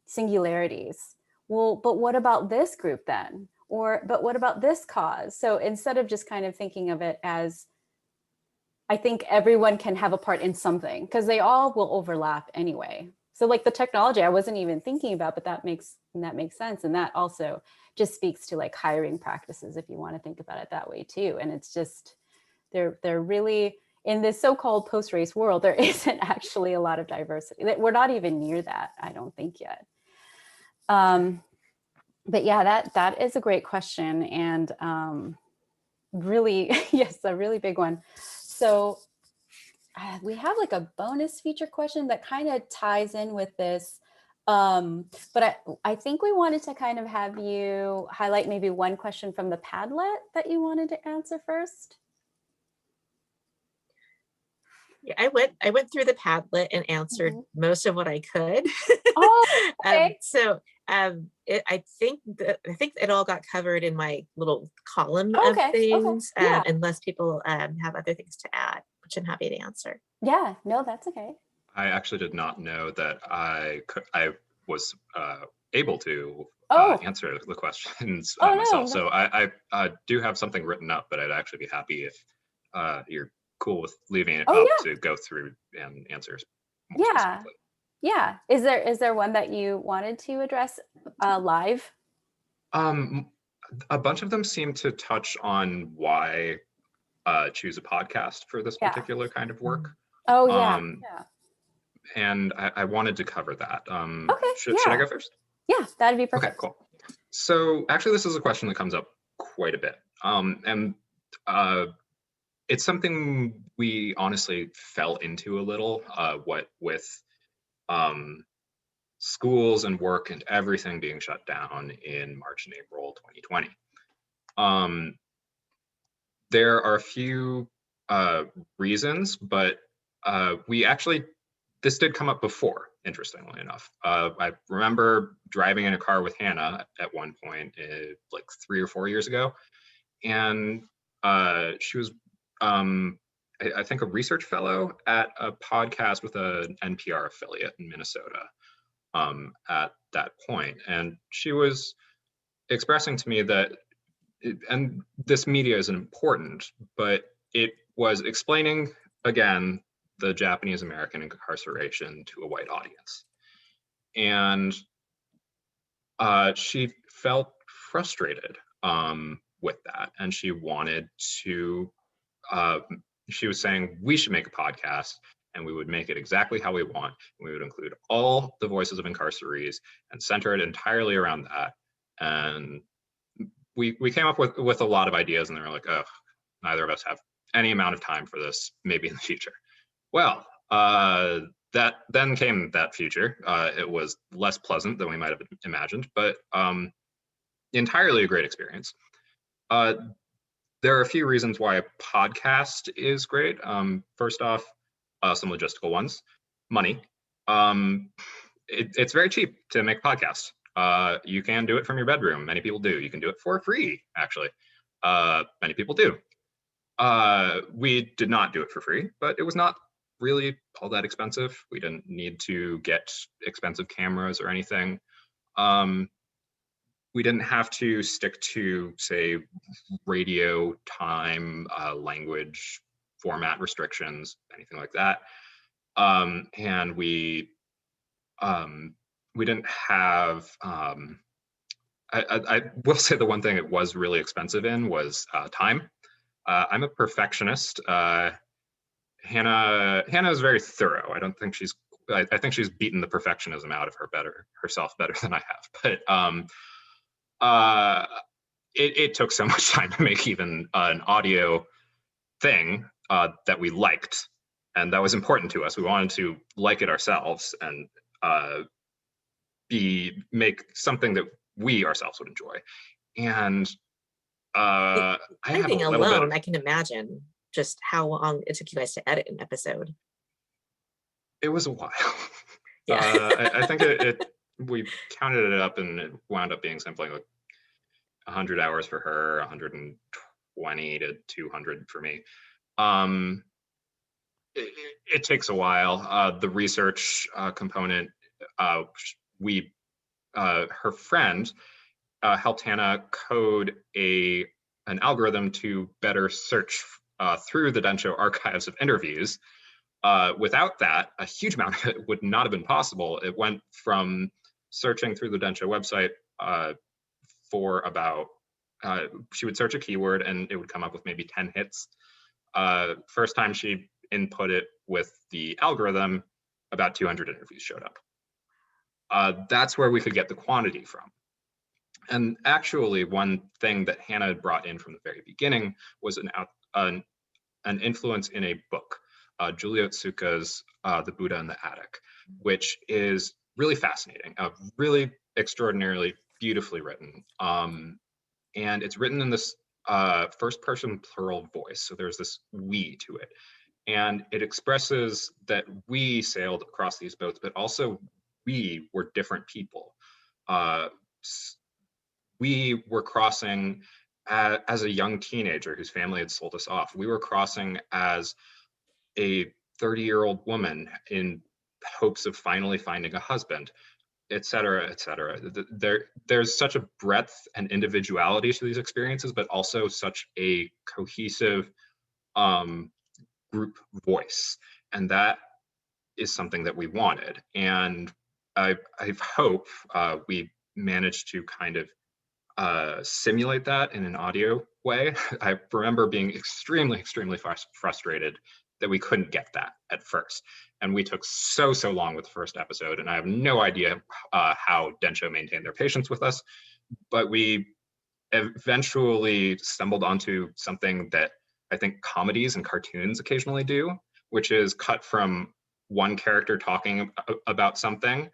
singularities. Well, but what about this group then? But what about this cause? So instead of just kind of thinking of it as, I think everyone can have a part in something, because they all will overlap anyway. So like the technology I wasn't even thinking about, but that makes sense. And that also just speaks to like hiring practices, if you want to think about it that way too. And it's just, they're really, in this so-called post-race world, there isn't actually a lot of diversity. We're not even near that, I don't think yet. But yeah, that is a great question. And really, yes, a really big one. So we have like a bonus feature question that kind of ties in with this. But I think we wanted to kind of have you highlight maybe one question from the Padlet that you wanted to answer first. Yeah, I went through the Padlet and answered most of what I could. Oh, okay. I think it all got covered in my little column of Okay, things, yeah. unless people have other things to add, which I'm happy to answer. Yeah, no, that's okay. I actually did not know that I was able to answer the questions myself. No. So I do have something written up, but I'd actually be happy if you're cool with leaving it up to go through and answer more specifically. Yeah. Is there one that you wanted to address live? A bunch of them seem to touch on why choose a podcast for this particular kind of work. Oh, yeah. And I wanted to cover that. Okay. Should I go first? Yeah, that'd be perfect. Okay, cool. So actually, this is a question that comes up quite a bit. And it's something we honestly fell into a little, what with schools and work and everything being shut down in March and April 2020. There are a few reasons, but this did come up before, interestingly enough. I remember driving in a car with Hana at one point, like 3 or 4 years ago, and she was, I think, a research fellow at a podcast with an NPR affiliate in Minnesota at that point. And she was expressing to me that, and this media is important, but it was explaining, again, the Japanese American incarceration to a white audience. And she felt frustrated with that, and she wanted to, she was saying we should make a podcast and we would make it exactly how we want. We would include all the voices of incarcerees and center it entirely around that. And we came up with a lot of ideas, and they were like, oh, neither of us have any amount of time for this, maybe in the future. Well, that then came that future. It was less pleasant than we might have imagined, but entirely a great experience. There are a few reasons why a podcast is great. First off, some logistical ones. Money. It's very cheap to make a podcast. You can do it from your bedroom. Many people do. You can do it for free, actually. Many people do. We did not do it for free, but it was not really all that expensive. We didn't need to get expensive cameras or anything. We didn't have to stick to, say, radio time, language, format restrictions, anything like that. And we didn't have, I will say the one thing it was really expensive in was time. I'm a perfectionist. Hana is very thorough. I think she's beaten the perfectionism out of herself better than I have. But it took so much time to make even an audio thing that we liked, and that was important to us. We wanted to like it ourselves and make something that we ourselves would enjoy. And I have a little alone, bit. I can imagine just how long it took you guys to edit an episode. It was a while. Yeah. I think we counted it up, and it wound up being something like 100 hours for her, 120 to 200 for me. It takes a while. The research component, her friend helped Hana code an algorithm to better search through the Densho archives of interviews. Without that, a huge amount of it would not have been possible. It went from searching through the Densho website for about, she would search a keyword and it would come up with maybe 10 hits. First time she input it with the algorithm, about 200 interviews showed up. That's where we could get the quantity from. And actually, one thing that Hana had brought in from the very beginning was an influence in a book, Julia Otsuka's The Buddha in the Attic, which is really fascinating, really extraordinarily beautifully written. And it's written in this first person plural voice. So there's this we to it. And it expresses that we sailed across these boats, but also we were different people. We were crossing as a young teenager whose family had sold us off. We were crossing as a 30-year-old woman in hopes of finally finding a husband, et cetera, et cetera. There's such a breadth and individuality to these experiences, but also such a cohesive group voice. And that is something that we wanted. And I hope we managed to kind of simulate that in an audio way. I remember being extremely frustrated that we couldn't get that at first. And we took so long with the first episode, and I have no idea how Densho maintained their patience with us, but we eventually stumbled onto something that I think comedies and cartoons occasionally do, which is cut from one character talking about something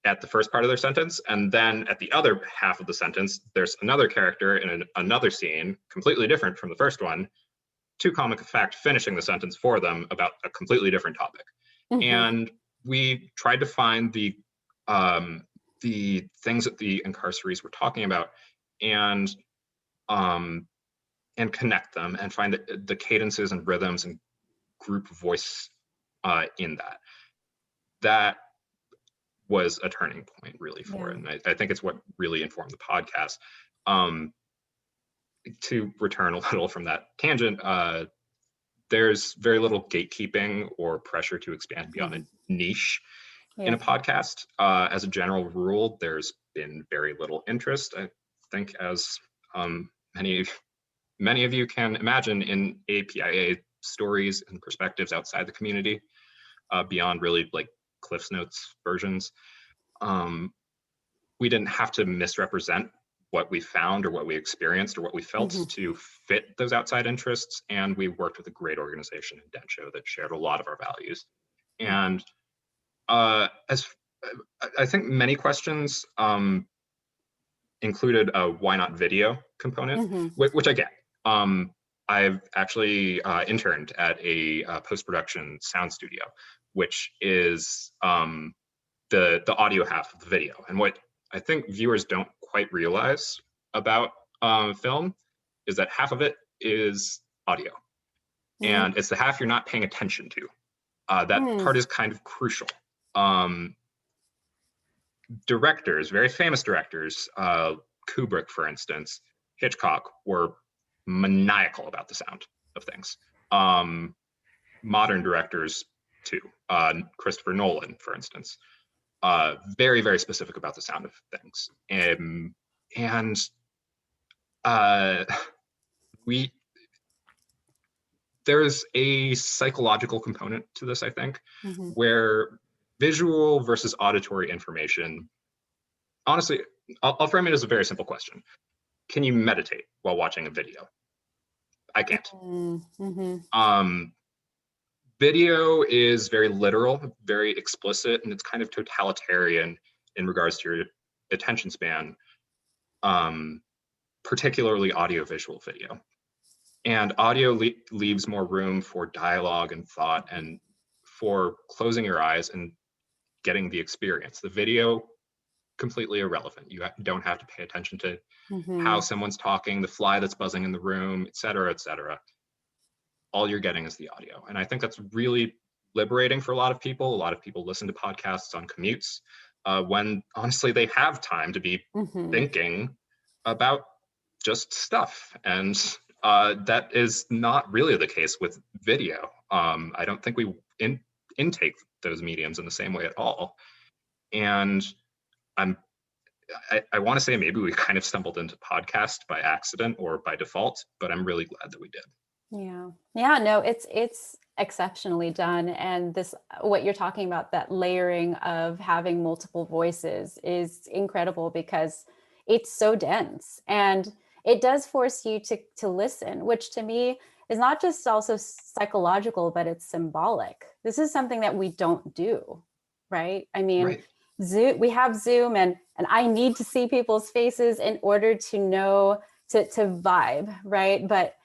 at the first part of their sentence, and then at the other half of the sentence, there's another character in another scene, completely different from the first one, to comic effect finishing the sentence for them about a completely different topic. Mm-hmm. And we tried to find the things that the incarcerees were talking about and connect them and find the cadences and rhythms and group voice in that. That was a turning point really for it. And I think it's what really informed the podcast. To return a little from that tangent, there's very little gatekeeping or pressure to expand beyond a niche in a podcast. As a general rule, there's been very little interest. I think, as many of you can imagine, in APIA stories and perspectives outside the community, beyond really like Cliff's Notes versions. We didn't have to misrepresent what we found or what we experienced or what we felt to fit those outside interests. And we worked with a great organization in Densho that shared a lot of our values. And as I think many questions included a why not video component, which I get. I've actually interned at a post-production sound studio, which is the audio half of the video. And what I think viewers don't quite realize about film is that half of it is audio. And it's the half you're not paying attention to. That part is kind of crucial. Directors, very famous directors, Kubrick, for instance, Hitchcock, were maniacal about the sound of things. Modern directors too, Christopher Nolan, for instance, very, very specific about the sound of things. There's a psychological component to this, I think, where visual versus auditory information, honestly, I'll frame it as a very simple question. Can you meditate while watching a video? I can't. Video is very literal, very explicit, and it's kind of totalitarian in regards to your attention span, particularly audiovisual video. And audio leaves more room for dialogue and thought and for closing your eyes and getting the experience. The video, completely irrelevant. You don't have to pay attention to how someone's talking, the fly that's buzzing in the room, et cetera, et cetera. All you're getting is the audio. And I think that's really liberating for a lot of people. A lot of people listen to podcasts on commutes when honestly they have time to be thinking about just stuff. And that is not really the case with video. I don't think we intake those mediums in the same way at all. And I want to say maybe we kind of stumbled into podcast by accident or by default, but I'm really glad that we did. Yeah, no, it's exceptionally done. And this, what you're talking about, that layering of having multiple voices is incredible because it's so dense and it does force you to listen, which to me is not just also psychological, but it's symbolic. This is something that we don't do, right? I mean, Zoom, we have Zoom and I need to see people's faces in order to know, to vibe, right? But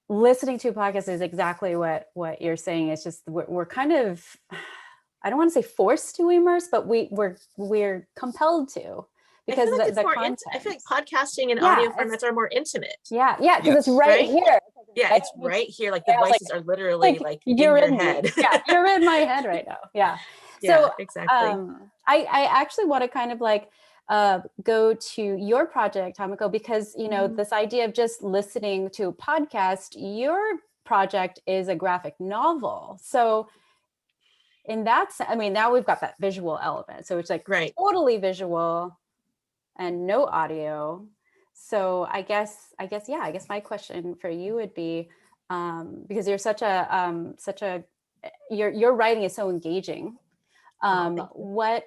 listening to a podcast is exactly what you're saying. It's just, we're kind of, I don't want to say forced to immerse, but we're compelled to. Because the content. I feel like podcasting and audio formats are more intimate. Yeah, because it's right here. Yeah, it's right here. Like the voices are literally like in your head. Yeah, you're in my head right now. Yeah. So exactly. I actually want to kind of like go to your project, Tamiko, because you know this idea of just listening to a podcast. Your project is a graphic novel, so. In that sense, I mean, now we've got that visual element, so it's like totally visual. And no audio. So I guess my question for you would be, because you're your writing is so engaging. What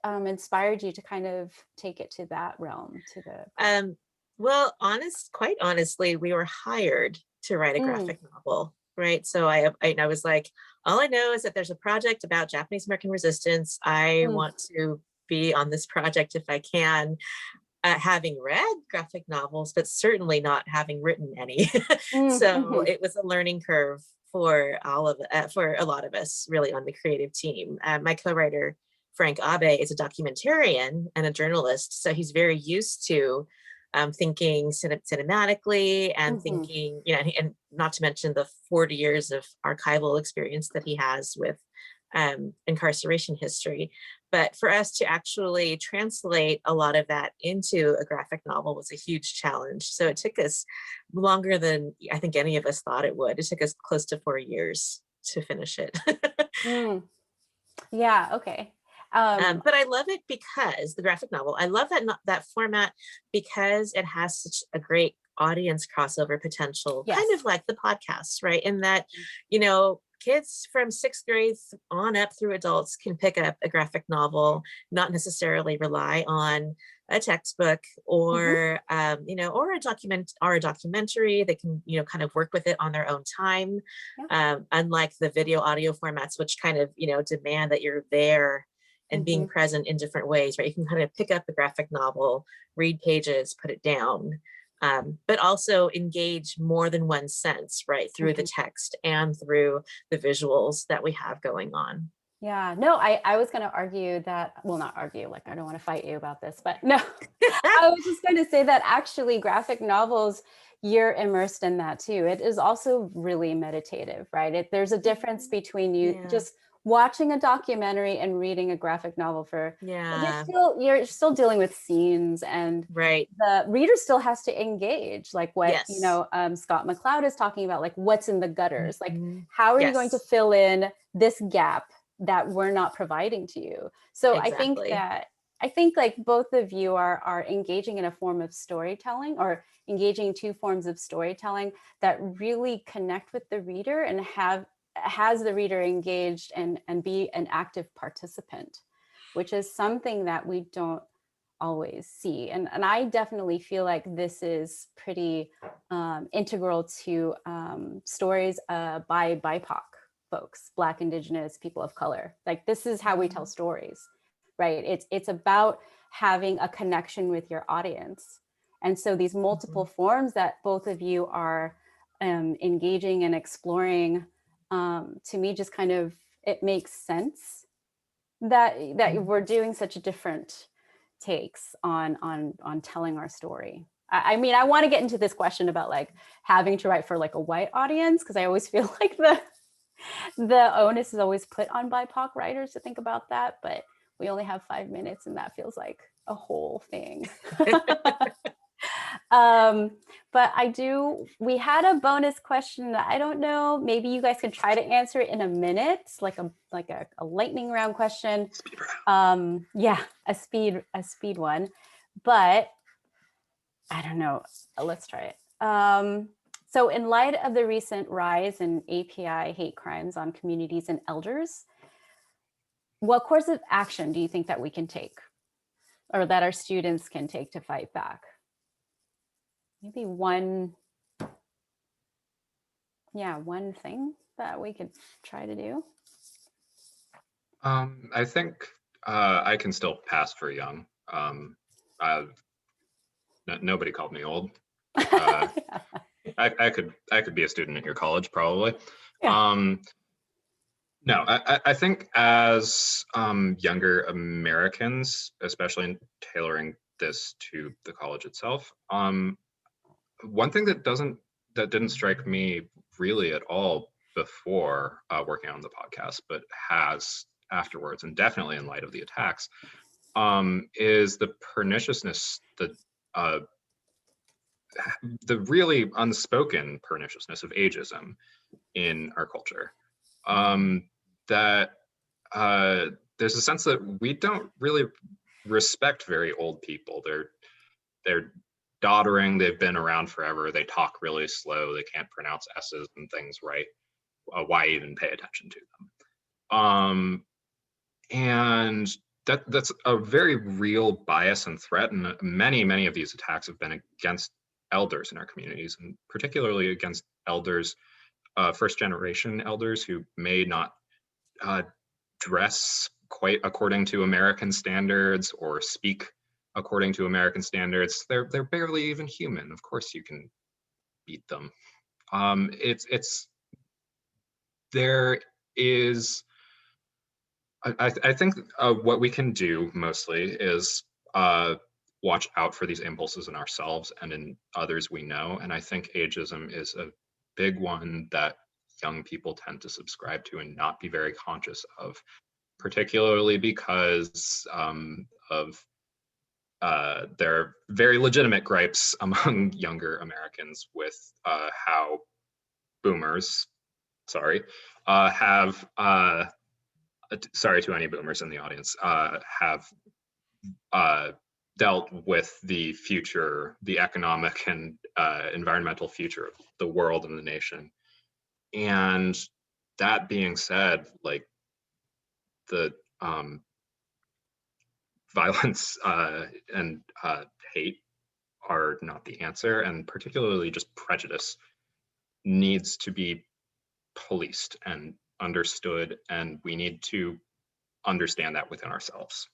inspired you to kind of take it to that realm, to the well, quite honestly, we were hired to write a graphic novel, right? So I was like, all I know is that there's a project about Japanese American resistance. I want to be on this project if I can, having read graphic novels, but certainly not having written any. So it was a learning curve for for a lot of us really on the creative team. My co-writer, Frank Abe, is a documentarian and a journalist. So he's very used to thinking cinematically and thinking, you know, and not to mention the 40 years of archival experience that he has with incarceration history. But for us to actually translate a lot of that into a graphic novel was a huge challenge. So it took us longer than I think any of us thought it would. It took us close to 4 years to finish it. Yeah, okay. But I love it because the graphic novel, I love that format because it has such a great audience crossover potential, Yes. kind of like the podcast, right? In that, you know, kids from 6th grade on up through adults can pick up a graphic novel, not necessarily rely on a textbook or you know, or a documentary. They can, you know, kind of work with it on their own time. Unlike the video audio formats, which kind of, you know, demand that you're there and being present in different ways, right? You can kind of pick up a graphic novel, read pages, put it down, but also engage more than one sense, right? Through the text and through the visuals that we have going on. Yeah, no, I was going to argue that, well, not argue, like, I don't want to fight you about this, but no, I was just going to say that actually graphic novels, you're immersed in that too. It is also really meditative, right? There's a difference between you just watching a documentary and reading a graphic novel for, you're still dealing with scenes, and the reader still has to engage, like what, you know, Scott McCloud is talking about, like what's in the gutters, like how are you going to fill in this gap that we're not providing to you? So I think like both of you are engaging in a form of storytelling, or engaging in two forms of storytelling that really connect with the reader and has the reader engaged and be an active participant, which is something that we don't always see. And I definitely feel like this is pretty integral to stories by BIPOC folks, Black, Indigenous, people of color. Like, this is how we tell stories, right? It's about having a connection with your audience. And so these multiple forms that both of you are engaging and exploring, to me, just kind of, it makes sense that we're doing such different takes on telling our story. I mean, I want to get into this question about like having to write for like a white audience, because I always feel like the onus is always put on BIPOC writers to think about that, but we only have 5 minutes and that feels like a whole thing. But we had a bonus question that I don't know, maybe you guys could try to answer it in a minute, like a lightning round question. Yeah, a speed one, but I don't know, let's try it. So in light of the recent rise in API hate crimes on communities and elders, what course of action do you think that we can take, or that our students can take to fight back? Maybe one thing that we could try to do. I think I can still pass for young. Nobody called me old. I could be a student at your college probably. No, I think as younger Americans, especially in tailoring this to the college itself, one thing that didn't strike me really at all before working on the podcast, but has afterwards, and definitely in light of the attacks, is the perniciousness, the really unspoken perniciousness of ageism in our culture. That there's a sense that we don't really respect very old people. They're doddering, they've been around forever, they talk really slow, they can't pronounce S's and things right. Why even pay attention to them? And that's a very real bias and threat, and many of these attacks have been against elders in our communities, and particularly against elders, first generation elders who may not dress quite according to American standards or speak according to American standards. They're barely even human. Of course you can beat them. There is, I think what we can do mostly is watch out for these impulses in ourselves and in others we know. And I think ageism is a big one that young people tend to subscribe to and not be very conscious of, particularly because of their very legitimate gripes among younger Americans with how boomers, have sorry to any boomers in the audience, have dealt with the future, the economic and environmental future of the world and the nation. And that being said, like the violence and hate are not the answer, and particularly just prejudice needs to be policed and understood, and we need to understand that within ourselves.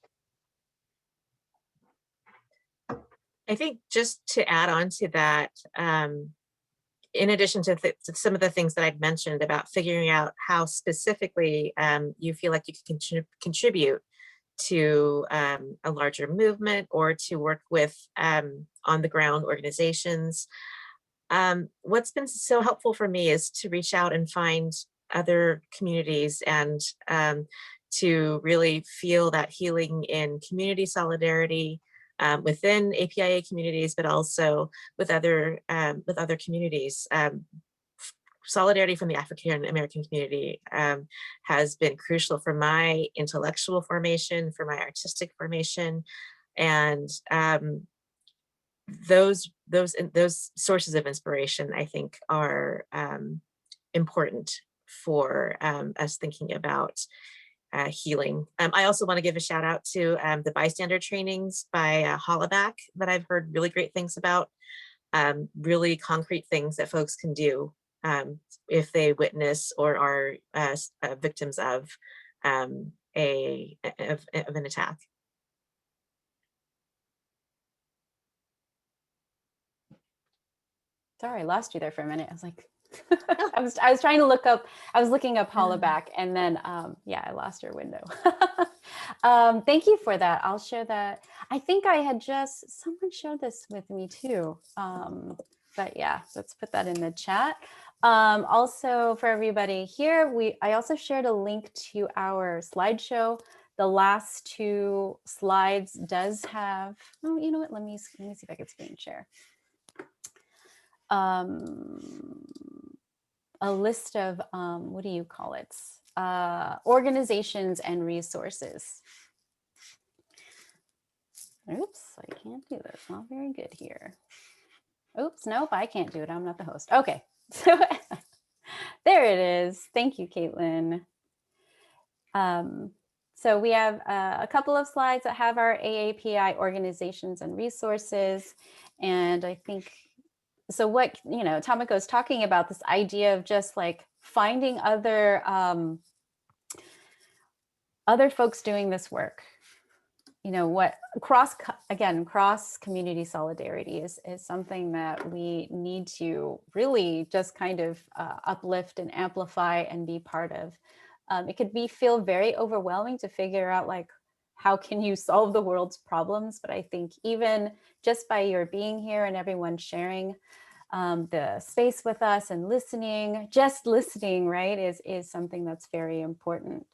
I think just to add on to that, in addition to some of the things that I'd mentioned about figuring out how specifically you feel like you can contribute to a larger movement or to work with on the ground organizations. What's been so helpful for me is to reach out and find other communities and to really feel that healing in community solidarity within APIA communities, but also with other communities. Solidarity from the African American community has been crucial for my intellectual formation, for my artistic formation, and those sources of inspiration, I think, are important for us thinking about healing. I also want to give a shout out to the bystander trainings by Hollaback that I've heard really great things about, really concrete things that folks can do if they witness or are victims of an attack. Sorry, I lost you there for a minute. I was like, I was trying to look up, I was looking up Hollaback, and then, yeah, I lost your window. Thank you for that. I'll share that. I think I had someone shared this with me too. But yeah, let's put that in the chat. Also for everybody here, I also shared a link to our slideshow. The last two slides does have, oh, you know what, let me see if I can screen share. A list of, what do you call it? Organizations and resources. Oops, I can't do this. Not very good here. Oops, nope, I can't do it. I'm not the host. Okay, so there it is. Thank you, Caitlin. So we have a couple of slides that have our AAPI organizations and resources. And I think, so what, Tamiko is talking about, this idea of just like finding other folks doing this work. What cross community solidarity is something that we need to really just kind of uplift and amplify and be part of. It could feel very overwhelming to figure out, like, how can you solve the world's problems? But I think even just by your being here and everyone sharing the space with us and listening, just listening, right, is something that's very important.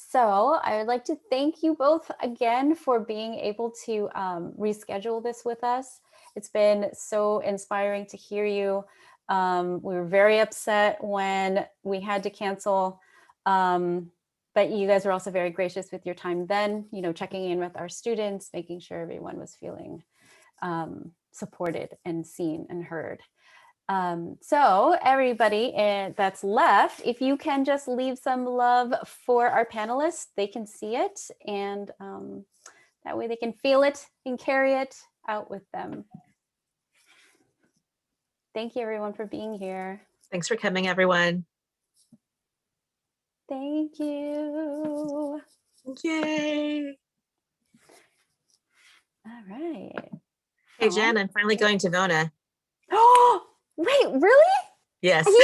So I would like to thank you both again for being able to reschedule this with us. It's been so inspiring to hear you. We were very upset when we had to cancel, but you guys were also very gracious with your time then, checking in with our students, making sure everyone was feeling supported and seen and heard. So everybody that's left, if you can just leave some love for our panelists, they can see it, and that way they can feel it and carry it out with them. Thank you everyone for being here. Thanks for coming, everyone. Thank you. Yay. All right. Hey, Jen, I'm finally going to Vona. Oh, wait, really? Yes.